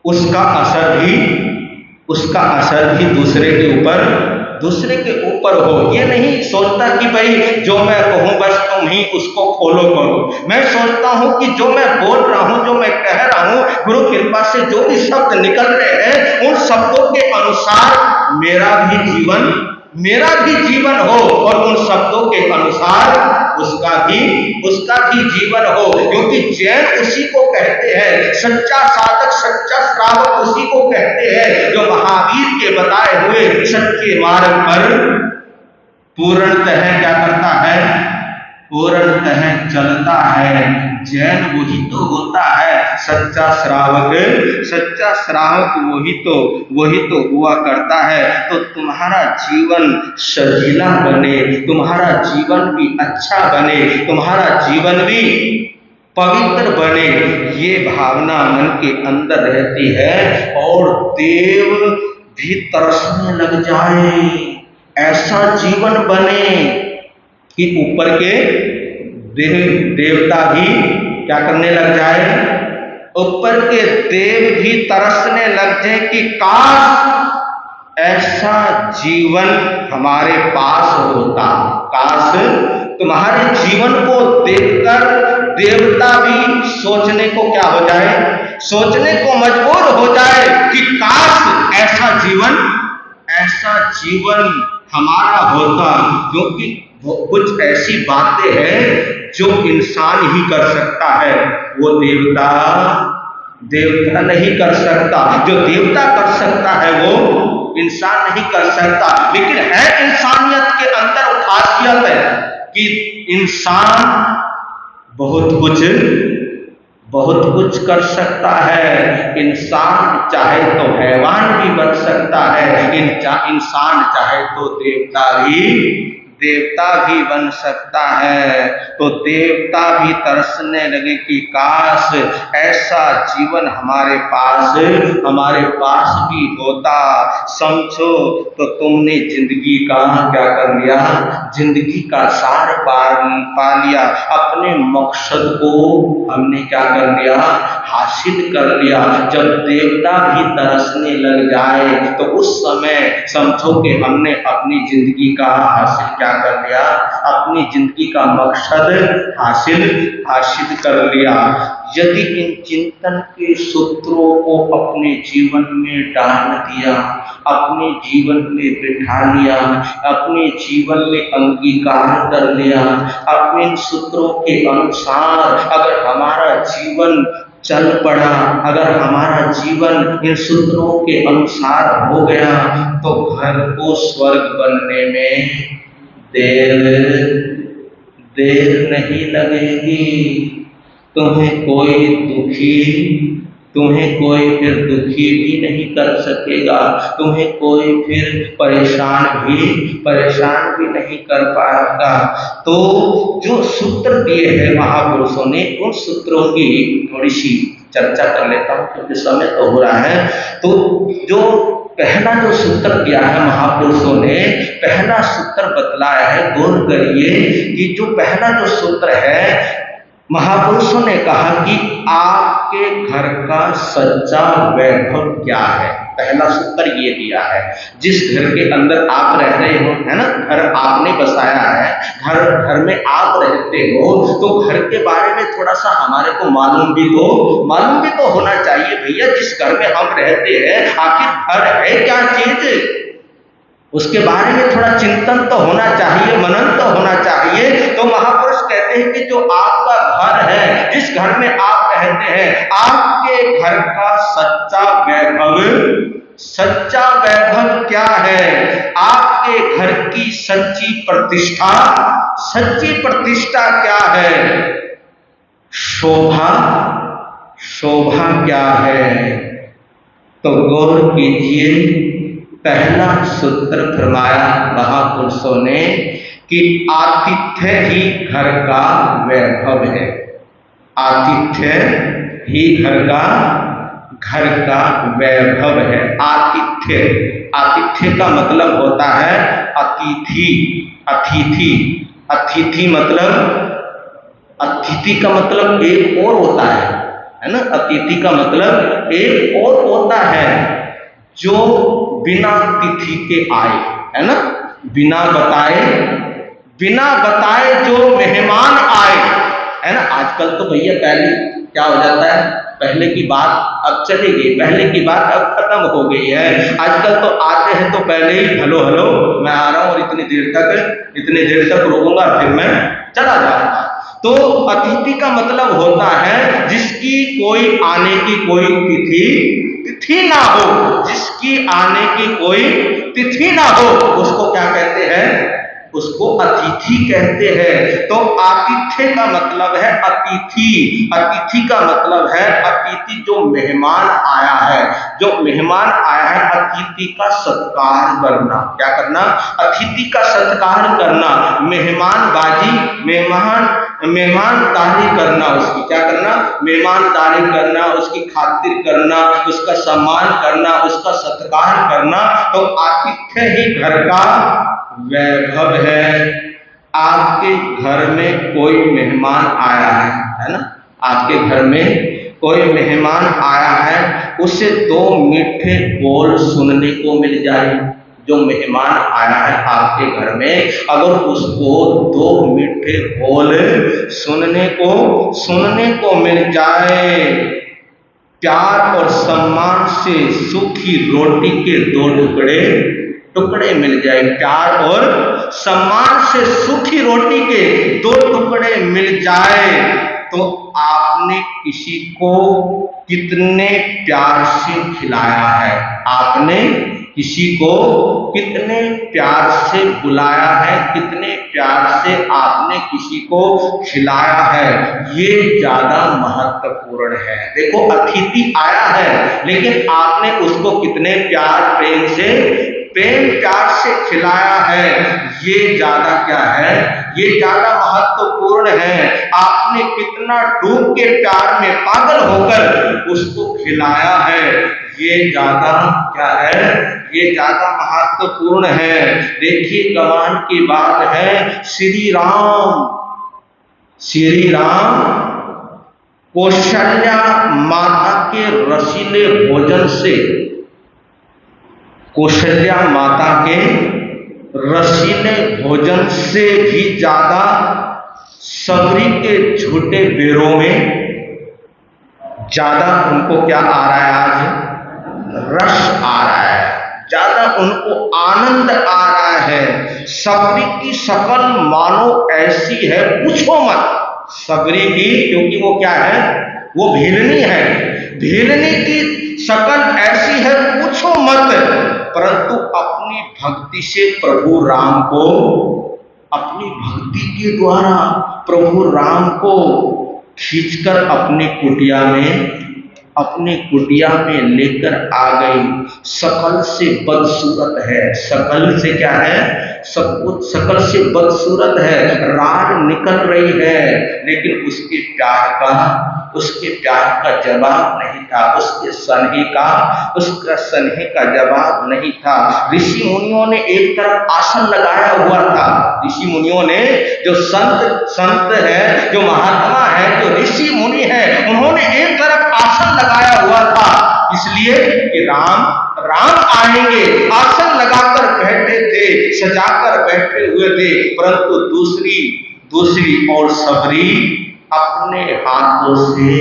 A: उसका असर भी दूसरे के ऊपर हो। ये नहीं सोचता कि भाई जो मैं कहूं बस तुम ही उसको फॉलो करो। मैं सोचता हूं कि जो मैं बोल रहा हूं, जो मैं कह रहा हूं, गुरु कृपा से जो भी शब्द निकल रहे हैं, उन शब्दों के अनुसार मेरा भी जीवन हो, और उन शब्दों के अनुसार उसका भी जीवन हो। क्योंकि जैन उसी को कहते हैं, सच्चा साधक, सच्चा श्रावक उसी को कहते हैं, जो महावीर के बताए हुए सच्चे मार्ग पर पूर्णतः क्या करता है, पूर्णतः चलता है। जैन वही तो होता है सच्चा श्रावक वही तो हुआ करता है। तो तुम्हारा जीवन सजीला बने, तुम्हारा जीवन भी अच्छा बने, तुम्हारा जीवन भी पवित्र बने, ये भावना मन के अंदर रहती है। और देव भी तरसने लग जाए, ऐसा जीवन बने कि ऊपर के देवता भी क्या करने लग जाए, ऊपर के देव भी तरसने लग जाए कि काश ऐसा जीवन हमारे पास होता। काश तुम्हारे जीवन को देखकर देवता भी सोचने को क्या हो जाए, सोचने को मजबूर हो जाए कि काश ऐसा जीवन हमारा होता। क्योंकि कुछ ऐसी बातें हैं जो इंसान ही कर सकता है, वो देवता नहीं कर सकता। जो देवता कर सकता है वो इंसान नहीं कर सकता। लेकिन है इंसानियत के अंदर खासियत है कि इंसान बहुत कुछ कर सकता है। इंसान चाहे तो हैवान भी बन सकता है, इंसान चाहे तो देवता भी बन सकता है। तो देवता भी तरसने लगे कि काश ऐसा जीवन हमारे पास भी होता। समझो तो तुमने जिंदगी का क्या कर लिया, जिंदगी का सार पा लिया। अपने मकसद को हमने क्या कर लिया, हासिल कर लिया। जब देवता भी तरसने लग जाए तो उस समय समझो कि हमने अपनी जिंदगी का हासिल क्या कर लिया, अपनी जिंदगी का मकसद हासिल कर लिया। यदि इन चिंतन के सूत्रों को अपने जीवन में डाल दिया, अपने जीवन में बिठा लिया, अपने जीवन में अंगीकार कर लिया, अपने सूत्रों के अनुसार अगर हमारा जीवन चल पड़ा, अगर हमारा जीवन इन सूत्रों के अनुसार हो गया, तो घर को स्वर्ग बनने में देर नहीं लगेगी। तुम्हें कोई फिर दुखी भी नहीं कर सकेगा, तुम्हें कोई फिर परेशान भी नहीं कर पाएगा। तो जो सूत्र दिए हैं महापुरुषों ने, उन सूत्रों की थोड़ी सी चर्चा कर लेता हूँ क्योंकि समय तो हो रहा है। तो जो पहला जो सूत्र दिया है महापुरुषों ने, पहला सूत्र बतलाया है, गौर करिए कि जो पहला जो सूत्र है, महापुरुषों ने कहा कि आपके घर का सच्चा वैभव क्या है। पहला सूत्र ये दिया है, जिस घर के अंदर आप रह रहे हो, है ना, घर आपने बसाया है, घर में आप रहते हो, तो घर के बारे में थोड़ा सा हमारे को मालूम भी तो होना चाहिए भैया। जिस घर में हम रहते हैं, आखिर घर है क्या चीज, उसके बारे में थोड़ा चिंतन तो होना चाहिए, मनन तो होना चाहिए। तो महापुरुष कहते हैं कि जो आपका घर है, जिस घर में आप रहते हैं, आपके घर का सच्चा वैभव क्या है, आपके घर की सच्ची प्रतिष्ठा क्या है, शोभा क्या है। तो गौर कीजिए, पहला सूत्र फरमाया महापुरुषों ने कि आतिथ्य ही घर का वैभव है। आतिथ्य ही घर का वैभव है। आतिथ्य का मतलब होता है अतिथि का मतलब एक और होता है ना। अतिथि का मतलब एक और होता है, जो बिना तिथि के आए, है ना, बिना बताए जो मेहमान आए, है ना। आजकल तो भैया पहले क्या हो जाता है, पहले की बात अब चली गई, पहले की बात अब खत्म हो गई है। आजकल तो आते हैं तो पहले ही हेलो मैं आ रहा हूं और इतनी देर तक रुकूंगा, फिर मैं चला जाऊंगा। तो अतिथि का मतलब होता है जिसकी कोई आने की कोई तिथि ना हो, जिसकी आने की कोई तिथि ना हो, उसको क्या कहते हैं, उसको अतिथि कहते हैं। तो आतिथ्य का मतलब है अतिथि का मतलब है अतिथि, जो मेहमान आया है, अतिथि का सत्कार करना। क्या करना, अतिथि का सत्कार करना, मेहमानदारी करना, उसकी क्या करना, मेहमानदारी करना, उसकी खातिर करना, उसका सम्मान करना, उसका सत्कार करना। तो आतिथ्य ही घर का वैभव है। आपके घर में कोई मेहमान आया है ना, आपके घर में कोई मेहमान आया है, उसे 2 मीठे बोल सुनने को मिल जाए। जो मेहमान आया है आपके घर में, अगर उसको 2 मीठे बोल सुनने को मिल जाए, प्यार और सम्मान से सूखी रोटी के 2 टुकड़े मिल जाए, प्यार और सम्मान से सूखी रोटी के 2 टुकड़े मिल जाए, तो आपने किसी को कितने प्यार से खिलाया है, आपने किसी को कितने प्यार से बुलाया है, कितने प्यार से आपने किसी को खिलाया है, ये ज्यादा महत्वपूर्ण है। देखो, अतिथि आया है, लेकिन आपने उसको कितने प्रेम प्यार से खिलाया है, ये ज्यादा क्या है, ये ज्यादा महत्वपूर्ण है। आपने कितना डूब के प्यार में पागल होकर उसको खिलाया है, ये ज्यादा क्या है, ये ज्यादा महत्वपूर्ण है। देखिए, कमाल की बात है, श्री राम कौशल्या माता के रसीले भोजन से, कौशल्या माता के रसीले भोजन से भी ज्यादा सबरी के झूठे बेरों में ज्यादा उनको क्या आ रहा है, आज रस आ रहा है, ज्यादा उनको आनंद आ रहा है। सबरी की शकल मानो ऐसी है, पूछो मत, सबरी की, क्योंकि वो क्या है, वो भीलनी है, भीलनी की शकल ऐसी है, पूछो मत, परंतु अपनी भक्ति से प्रभु राम को, अपनी भक्ति के द्वारा प्रभु राम को खींचकर अपने कुटिया में लेकर आ गई। शकल से बदसूरत है, शकल से क्या है, सब कुछ सकल से बदसूरत है, रार निकल रही है, लेकिन उसके प्यार का जवाब नहीं था, उसका स्नेह का जवाब नहीं था। ऋषि मुनियों ने एक तरफ आसन लगाया हुआ था, ऋषि मुनियों ने, जो संत है, जो महात्मा है, जो ऋषि मुनि है, उन्होंने एक तरफ आसन लगाया हुआ था, इसलिए कि राम आएंगे, आसन लगाकर बैठे थे, सजाकर बैठे हुए थे, परंतु दूसरी और सबरी अपने हाथों से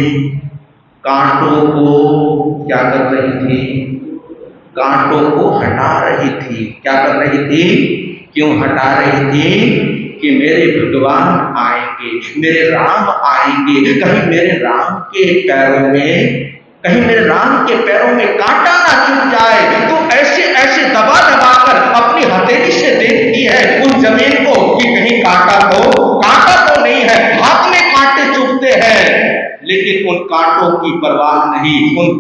A: कांटों को क्या कर रही थी? कांटों को हटा रही थी। क्या कर रही थी? क्यों हटा रही थी? कि मेरे भगवान आएंगे, मेरे राम आएंगे, कहीं मेरे राम के पैरों में कांटा ना चुभ जाए। तो ऐसे दबा कर अपनी हथेली से देखती है उस जमीन को कि कहीं कांटा तो नहीं है। हाथ में कांटे चुभते हैं, लेकिन उन कांटों की परवाह नहीं,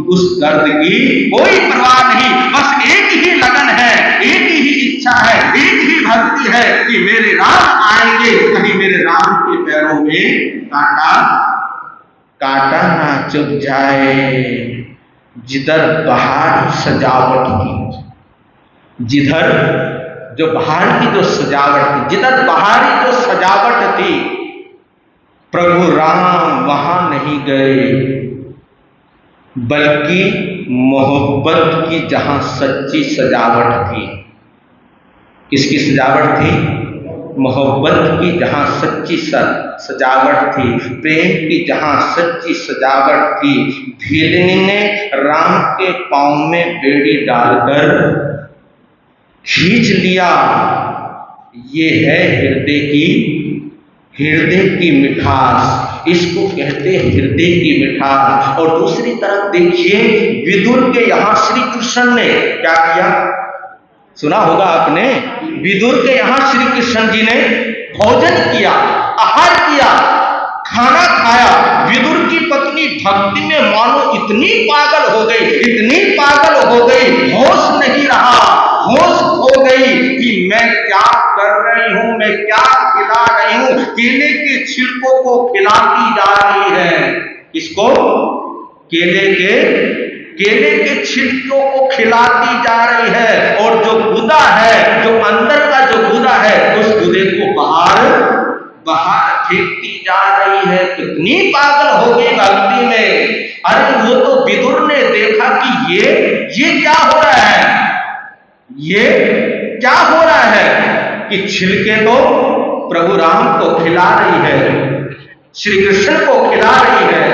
A: उस दर्द की कोई परवाह नहीं। बस एक ही लगन है, एक ही इच्छा है, एक ही भक्ति है कि मेरे राम आएंगे, कहीं मेरे राम के पैरों में कांटा ना चुभ जाए। जिधर बाहर सजावट की, जिधर जो बाहर की जो सजावट थी, जिधर बाहरी जो सजावट थी, प्रभु राम वहां नहीं गए, बल्कि मोहब्बत की जहां सच्ची सजावट थी। किसकी सजावट थी? मोहब्बत की जहां सच्ची सजावट थी, प्रेम की जहां सच्ची सजावट थी। भीलनी ने राम के पांव में बेड़ी डालकर खींच लिया। ये है हृदय की मिठास, इसको कहते हैं हृदय की मिठास। और दूसरी तरफ देखिए, विदुर के यहां श्री कृष्ण ने क्या किया? सुना होगा आपने, विदुर के यहां श्री कृष्ण जी ने भोजन किया, आहार किया, खाना खाया। विदुर की पत्नी भक्ति में मानो इतनी पागल हो गई, होश नहीं रहा, होश खो गई कि मैं क्या कर रही हूं, मैं क्या खिला रही हूं। केले के छिलकों को खिलाती जा रही है। किसको? केले के छिलकों को खिलाती जा रही है। और जो गुदा है, जो अंदर का जो गुदा है, उस गुदे को बाहर फेंकती जा रही है। कितनी पागल हो गई भक्ति में। अरे वो तो विदुर ने देखा कि ये क्या हो रहा है, ये क्या हो रहा है कि छिलके तो प्रभु राम को खिला रही है, श्री कृष्ण को खिला रही है,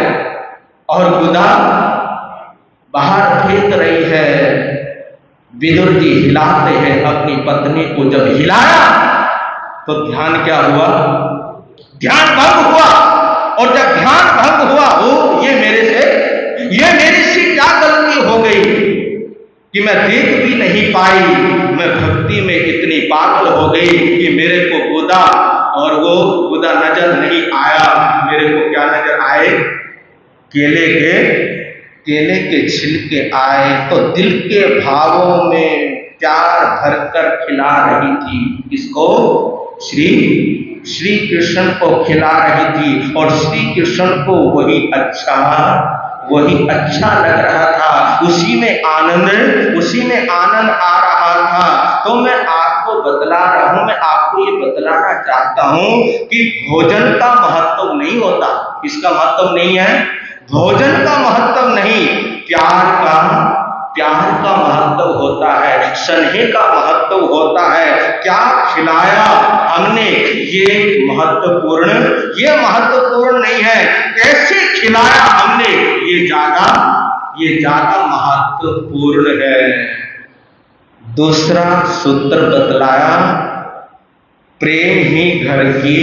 A: और गुदा बाहर फेंक रही है। विदुर जी हिलाते हैं अपनी पत्नी को। जब हिलाया तो ध्यान क्या हुआ? ध्यान भंग हुआ। और जब ध्यान भंग हुआ, ये मेरे से क्या गलती हो गई कि मैं देख भी नहीं पाई। मैं भक्ति में इतनी पागल हो गई कि मेरे को गुदा, और वो गुदा नजर नहीं आया। मेरे को क्या नजर आए? केले के छिलके आए। तो दिल के भावों में प्यार भरकर खिला रही थी। किसको? श्री कृष्ण को खिला रही थी। और श्री कृष्ण को वही अच्छा लग रहा था, उसी में आनंद आ रहा था। तो मैं आपको बतला रहा हूं, मैं आपको ये बतलाना चाहता हूं कि भोजन का महत्व नहीं होता। इसका महत्व नहीं है, भोजन का महत्व नहीं, प्यार का महत्व होता है, स्नेह का महत्व होता है। क्या खिलाया हमने, ये महत्वपूर्ण नहीं है, कैसे खिलाया हमने, ये ज्यादा महत्वपूर्ण है। दूसरा सूत्र बतलाया, प्रेम ही घर की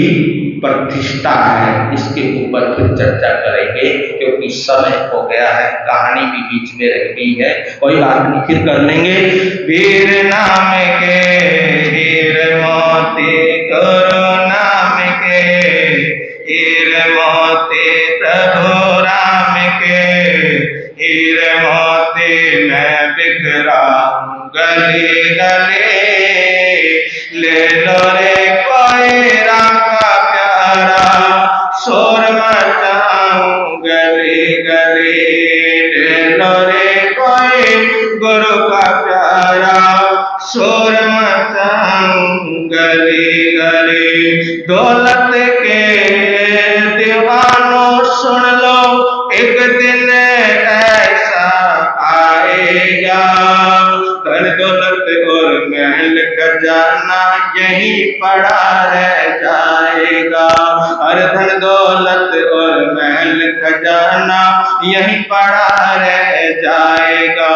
A: प्रतिष्ठा है। इसके ऊपर फिर चर्चा करेंगे, क्योंकि समय हो गया है, कहानी भी बीच में रह गई है। कोई बात नहीं, फिर कर लेंगे। वीर नाम के हीर मोती, गुरु नाम के हीर मोती, प्रभु राम के हीर मोती, मैं बिखरा गली गली, ले लो रे कोई राम का प्यारा, शोर मचाऊं गली गली। ले लो रे कोई गुरु का प्यारा, शोर मचाऊं गली गली। दौलत के दीवानों सुन लो, एक दिन ऐसा आएगा, धन दौलत और महल खजाना यहीं पड़ा रह जाएगा। हर धन दौलत और महल खजाना यहीं पड़ा रह जाएगा।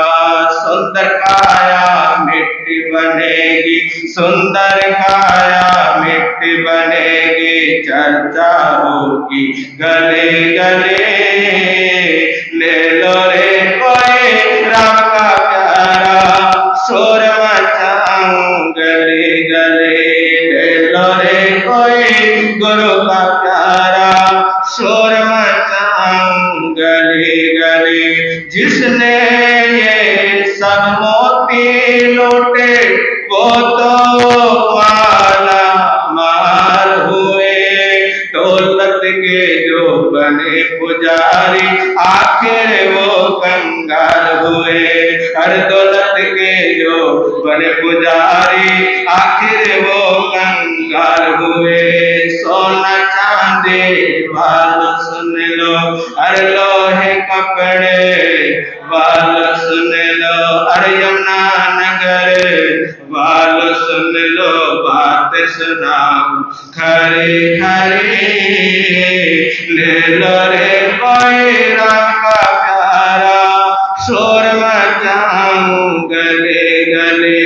A: सुंदर काया मिट्टी बनेगी, सुंदर काया मिट्टी बनेगी, चर्चा होगी गले गले। ले लो रे कोई राम का प्यारा, शोर मचाऊं गले गले। ले लो रे कोई गुरु का प्यारा, शोर मचाऊं गले गले। जिसने ये सब मोती लूटे वो तो माला माल हुए, दौलत के जो बने पुजारी आखिर वो कंगाल हुए। हर दौलत के जो बने पुजारी आखिर वो कंगाल हुए। सोना चांदी वाल सुन लो, हर लोहे कपड़े वाल सुन लो, हर यमुना नगर वाल सुन लो, बात सुनाओ खरी खरी। ले लो रे कोई राम का प्यारा, शोर मचाऊं गले गले।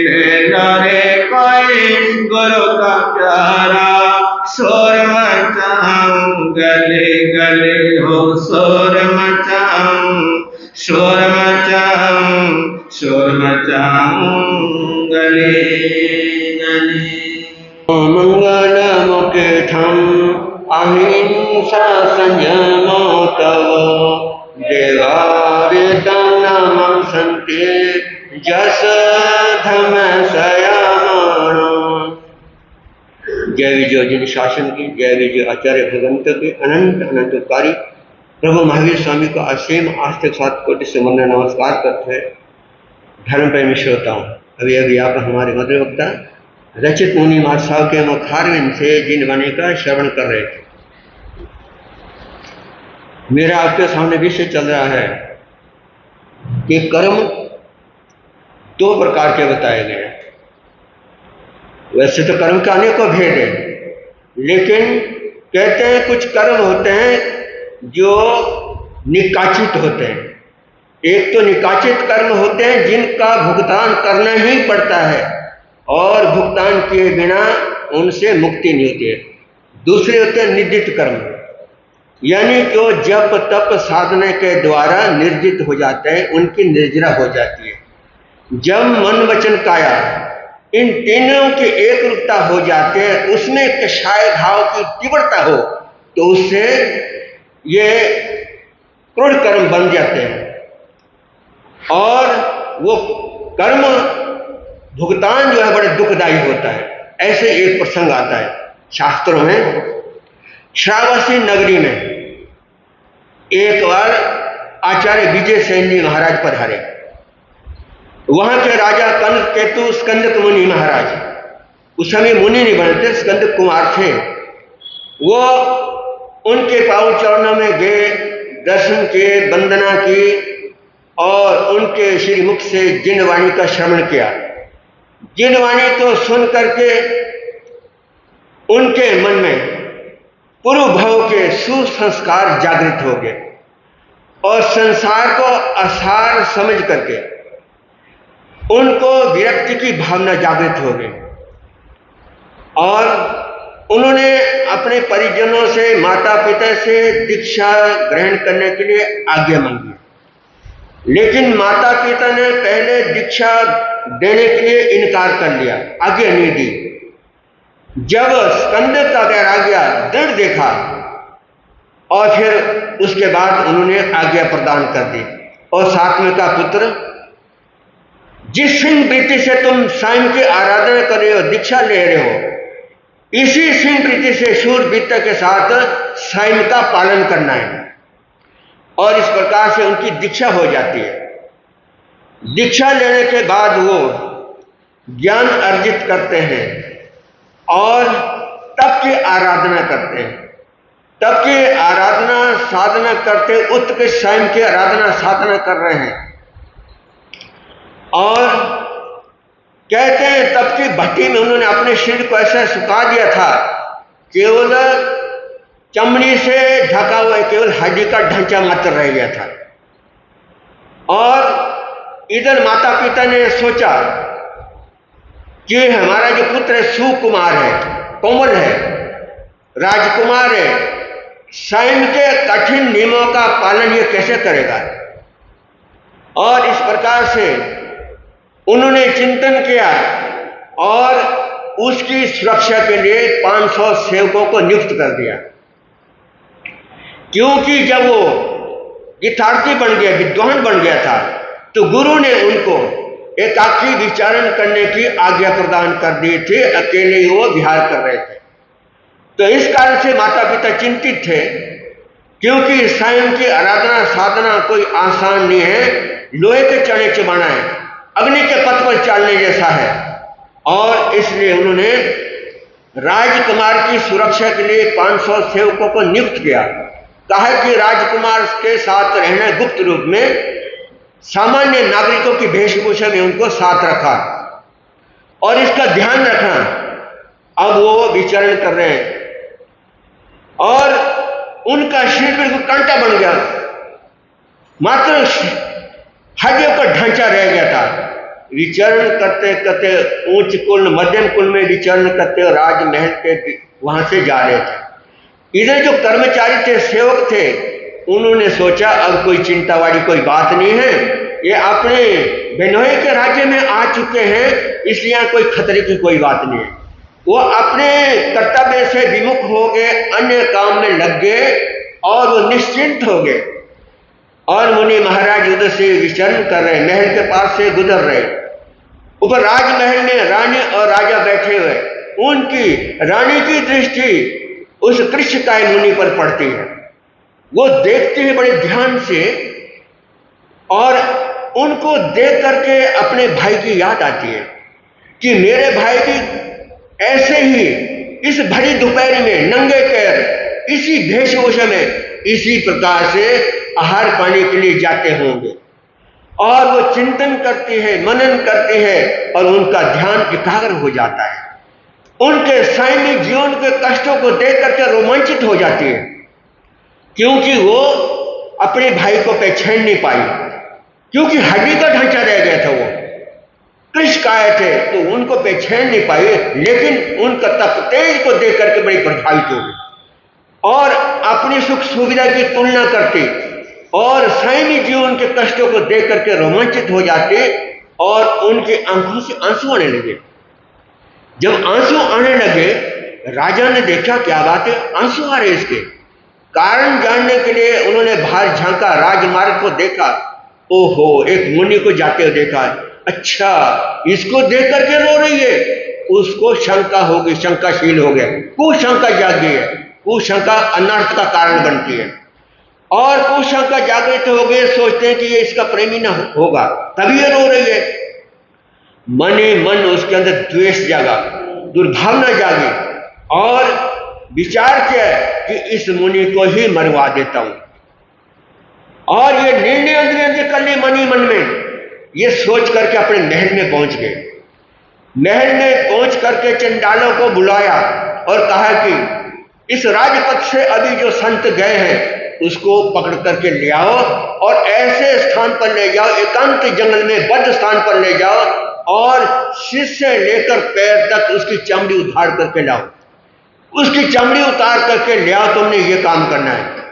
A: ले लो रे कोई गुरु का प्यारा, शोर मचाऊं गले गले। हो शोर मचाऊं, शोर मचाऊं, शोर मचाऊं गले गले।
B: मंगल मुकुटम अहिंसा संयमो तव, देवार्यतनमं सन्ते जस धम सयामानो। जय विजय जिन शासन की, जय विजय आचार्य भगवंत के अनंत अनंत उपकारी प्रभु महावीर स्वामी को असीम आस्तिक सात कोटि से वंदन नमस्कार करते हैं। धर्म प्रेमी श्रोताओं, अभी अभी आप हमारे मधुर वक्ता रचित मुनि महाराज साहब के मुखारविंद से जिन वाणी का श्रवण कर रहे थे। मेरा आपके सामने विषय चल रहा है कि कर्म दो प्रकार के बताए गए हैं। वैसे तो कर्म का अनेकों भेद है, लेकिन कहते हैं कुछ कर्म होते हैं जो निकाचित होते हैं। एक तो निकाचित कर्म होते हैं जिनका भुगतान करना ही पड़ता है और भुगतान किए बिना उनसे मुक्ति नहीं होती है। दूसरे होते हैं निर्जित कर्म, यानी जो जप तप साधना के द्वारा निर्जित हो जाते हैं, उनकी निर्जरा हो जाती है। जब मन वचन काया इन तीनों की एक रूपता हो जाते हैं, उसमें कषाय भाव की तीव्रता हो तो उससे ये क्रूर कर्म बन जाते हैं और वो कर्म भुगतान जो है बड़े दुखदायी होता है। ऐसे एक प्रसंग आता है शास्त्रों में। श्रावस्ती नगरी में एक बार आचार्य विजय सेन जी महाराज पधारे। वहां के राजा कंद केतु स्कंदक मुनि महाराज, उस समय मुनि नहीं बने थे, स्कंदक कुमार थे। वो उनके पाँव चरणों में गए, दर्शन किए, वंदना की और उनके श्रीमुख से जिनवाणी का श्रवण किया। जिनवाणी को सुन करके उनके मन में पूर्व भव के सुसंस्कार जागृत हो गए और संसार को असार समझ करके उनको विरक्ति की भावना जागृत हो गई और उन्होंने अपने परिजनों से, माता पिता से दीक्षा ग्रहण करने के लिए आज्ञा मांगी। लेकिन माता पिता ने पहले दीक्षा देने के लिए इनकार कर लिया, आज्ञा नहीं दी। जब स्कंदक का वैराग्य दृढ़ देखा और फिर उसके बाद उन्होंने आज्ञा प्रदान कर दी और सातवें का पुत्र जिस सिंह प्रीति से तुम स्वयं की आराधना कर रहे हो, दीक्षा ले रहे हो, इसी सिंह प्रीति से शूरवीरता के साथ स्वयं का पालन करना है। और इस प्रकार से उनकी दीक्षा हो जाती है। दीक्षा लेने के बाद वो ज्ञान अर्जित करते हैं और तप की आराधना करते हैं। तप की आराधना साधना करते उत्कृष्ट स्वयं की आराधना साधना कर रहे हैं। और कहते हैं तप की भट्टी में उन्होंने अपने शरीर को ऐसा सुखा दिया था, केवल चमड़ी से ढका हुआ केवल हड्डी का ढांचा मात्र रह गया था। और इधर माता पिता ने सोचा कि हमारा जो पुत्र है सुकुमार है, कोमल है, राजकुमार है, स्वयं के कठिन नियमों का पालन ये कैसे करेगा। और इस प्रकार से उन्होंने चिंतन किया और उसकी सुरक्षा के लिए 500 सेवकों को नियुक्त कर दिया। क्योंकि जब वो यथार्थी बन गया, विद्वान बन गया था, तो गुरु ने उनको एकाकी विचारण करने की आज्ञा प्रदान कर दी थी। अकेले ही वो विहार कर रहे थे। तो इस कारण से माता पिता चिंतित थे, क्योंकि स्वयं की आराधना साधना कोई आसान नहीं है, लोहे के चने चबाना है, अग्नि के पथ पर चलने जैसा है। और इसलिए उन्होंने राजकुमार की सुरक्षा के लिए 500 सेवकों को नियुक्त किया। कहा कि राजकुमार के साथ रहना गुप्त रूप में, सामान्य नागरिकों की वेशभूषा में उनको साथ रखा और इसका ध्यान रखना। अब वो विचरण कर रहे हैं और उनका शरीर बिल्कुल कांटा बन गया, मात्र हड्डियों का ढांचा रह गया था। विचरण करते करते उच्च कुल मध्यम कुल में विचरण करते राजमहल के वहां से जा रहे थे। इधर जो कर्मचारी थे, सेवक थे, उन्होंने सोचा अब कोई चिंता वाली कोई बात नहीं है, ये अपने बेनोई के राज्य में आ चुके हैं, इसलिए यहाँ कोई खतरे की कोई बात नहीं है। वो अपने कर्तव्य से विमुख हो गए, अन्य काम में लग गए और वो निश्चिंत हो गए। और मुनि महाराज उधर से विचरण कर रहे, महल के पास से गुजर रहे। ऊपर राजमहल में रानी और राजा बैठे हुए, उनकी रानी की दृष्टि उस कृष्णकाय मुनि पर पड़ती है। वो देखते हैं बड़े ध्यान से और उनको देख करके अपने भाई की याद आती है कि मेरे भाई भी ऐसे ही इस भरी दोपहर में नंगे पैर इसी वेशभूषा में इसी प्रकार से आहार पानी के लिए जाते होंगे। और वो चिंतन करती है, मनन करती है और उनका ध्यान एकाग्र हो जाता है। उनके सैन्य जीवन के कष्टों को देख करके रोमांचित हो जाती है, क्योंकि वो अपने भाई को पहचान नहीं पाई, क्योंकि हड्डी का ढांचा रह गया था। वो कृष्णकाय थे तो उनको पहचान नहीं पाए, लेकिन उनका तप तेज को देख करके बड़ी प्रभावित हो गई और अपनी सुख सुविधा की तुलना करती और सैन्य जीवन के कष्टों को देख करके रोमांचित हो जाते और उनकी आंखों से आंसू आने लगे। जब आंसू आने लगे, राजा ने देखा क्या बात है, आंसू आ रहे इसके। कारण जानने के लिए उन्होंने बाहर झांका, राजमार्ग को देखा। ओहो, एक मुनि को जाते हुए देखा। अच्छा, इसको देख करके रो रही है। उसको शंका हो गई, शंकाशील हो गया, कुशंका जाग गई है। कुशंका अनर्थ का कारण बनती है और कुशंका जागृत हो गए, सोचते हैं कि ये इसका प्रेमी ना होगा, तभी ये रो रही है। मने मन उसके अंदर द्वेष जागा, दुर्भावना जागी और विचार किया कि इस मुनि को ही मरवा देता हूं। और ये निर्णय अंदर कर लिए मन ही मन में। ये सोच करके अपने महल में पहुंच गए। महल में पहुंच करके चंडालों को बुलाया और कहा कि इस राजपथ से अभी जो संत गए हैं उसको पकड़ करके ले आओ और ऐसे स्थान पर ले जाओ, एकांत जंगल में बद्ध स्थान पर ले जाओ और सिर से लेकर पैर तक उसकी चमड़ी उतार करके लाओ। उसकी चमड़ी उतार करके ले आओ, तुमने ये काम करना है।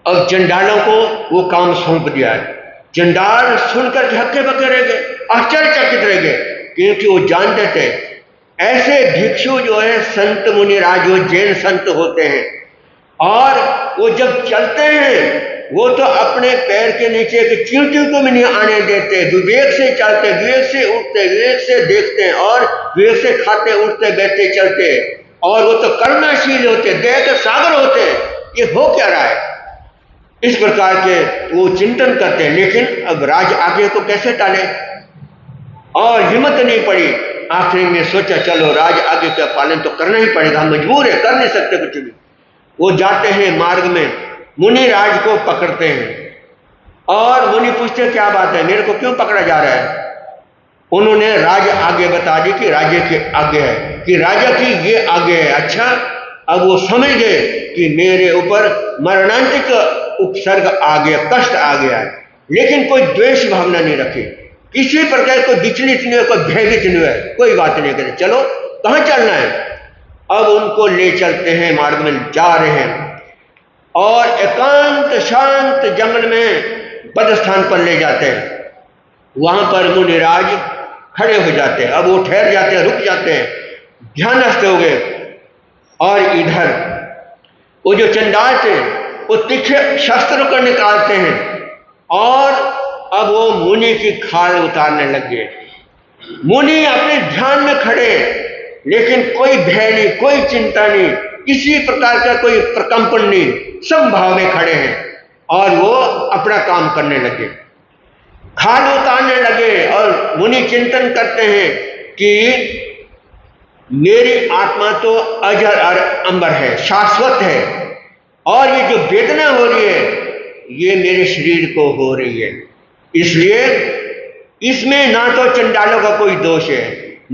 B: अब चंडालों को वो काम सौंप दिया है। चंडाल सुनकर हक्के बक्के रह गए, आश्चर्यचकित रह गए, क्योंकि वो जानते थे ऐसे भिक्षु जो है संत मुनिराज, जो जैन संत होते हैं, और वो जब चलते हैं वो तो अपने पैर के नीचे की चींटी को भी नहीं आने देते, विवेक से चलते, विवेक से उठते, विवेक से देखते हैं और विवेक से खाते, उठते, बैठते, चलते, और वो तो करुणाशील होते, दया के सागर होते। ये हो क्या रहा है? इस प्रकार के वो चिंतन करते हैं। लेकिन अब राज आगे को कैसे टाले, और हिम्मत नहीं पड़ी। आखिरी में सोचा चलो राज आगे का पालन तो करना ही पड़ेगा, मजबूर है, कर नहीं सकते कुछ भी। वो जाते हैं मार्ग में, मुनि राज को पकड़ते हैं और मुनि पूछते क्या बात है, मेरे को क्यों पकड़ा जा रहा है? उन्होंने राज आगे बता दी कि राज्य के आगे है, कि राजा की ये आगे है। अच्छा, अब वो समझ गए कि मेरे ऊपर मरणांतिक उपसर्ग आ गया, कष्ट आ गया है, लेकिन कोई द्वेष भावना नहीं रखी, किसी प्रकार कोई विचलित नहीं हुआ, कोई भयभीत नहीं हुआ, कोई बात नहीं करे, चलो कहाँ चलना है। अब उनको ले चलते हैं, मार्ग में जा रहे हैं और एकांत शांत जंगल में पद स्थान पर ले जाते हैं। वहां पर मुनिराज खड़े हो जाते हैं। अब वो ठहर जाते हैं, रुक जाते हैं, ध्यानस्थ हो गए। और इधर वो जो चंडाल थे वो तीखे शस्त्र को निकालते हैं और अब वो मुनि की खाल उतारने लग गए। मुनि अपने ध्यान में खड़े, लेकिन कोई भय नहीं, कोई चिंता नहीं, किसी प्रकार का कोई प्रकंपन नहीं, समभाव में खड़े हैं और वो अपना काम करने लगे, खाल उतारने लगे। और मुनि चिंतन करते हैं कि मेरी आत्मा तो अजर और अमर है, शाश्वत है, और ये जो वेदना हो रही है ये मेरे शरीर को हो रही है, इसलिए इसमें ना तो चंडालों का कोई दोष है,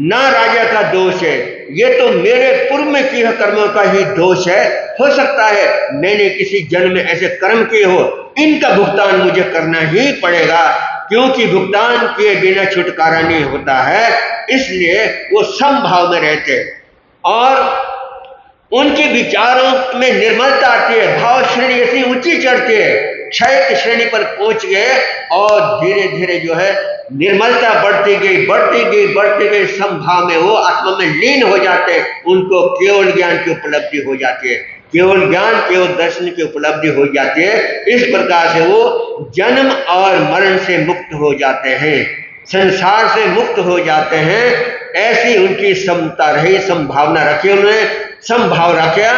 B: ना राजा का दोष है, ये तो मेरे पूर्व में किए कर्मों का ही दोष है। हो सकता है मैंने किसी जन्म में ऐसे कर्म किए हो, इनका भुगतान मुझे करना ही पड़ेगा, क्योंकि भुगतान किए बिना छुटकारा नहीं होता है। इसलिए वो समभाव में रहते और उनके विचारों में निर्मलता आती है, भाव श्रेणी ऐसी ऊंची चढ़ती है, क्षय की श्रेणी पर पहुंच गए और धीरे धीरे जो है निर्मलता बढ़ती गई, बढ़ती गई, बढ़ती गई, समभाव में वो आत्मा में लीन हो जाते, उनको केवल ज्ञान की उपलब्धि हो जाती है, केवल ज्ञान, केवल दर्शन की उपलब्धि हो जाती है। इस प्रकार से वो जन्म और मरण से मुक्त हो जाते हैं, संसार से मुक्त हो जाते हैं। ऐसी उनकी समता रही, संभावना रखी, उन्होंने समभाव रखा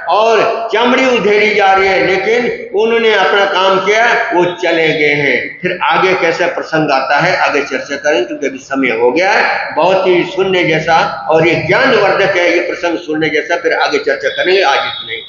B: और चमड़ी उधेड़ी जा रही है, लेकिन उन्होंने अपना काम किया, वो चले गए हैं। फिर आगे कैसा प्रसंग आता है आगे चर्चा करें, क्योंकि अभी समय हो गया है। बहुत ही सुनने जैसा और ये ज्ञानवर्धक है, ये प्रसंग सुनने जैसा। फिर आगे चर्चा करेंगे, आज इतना ही।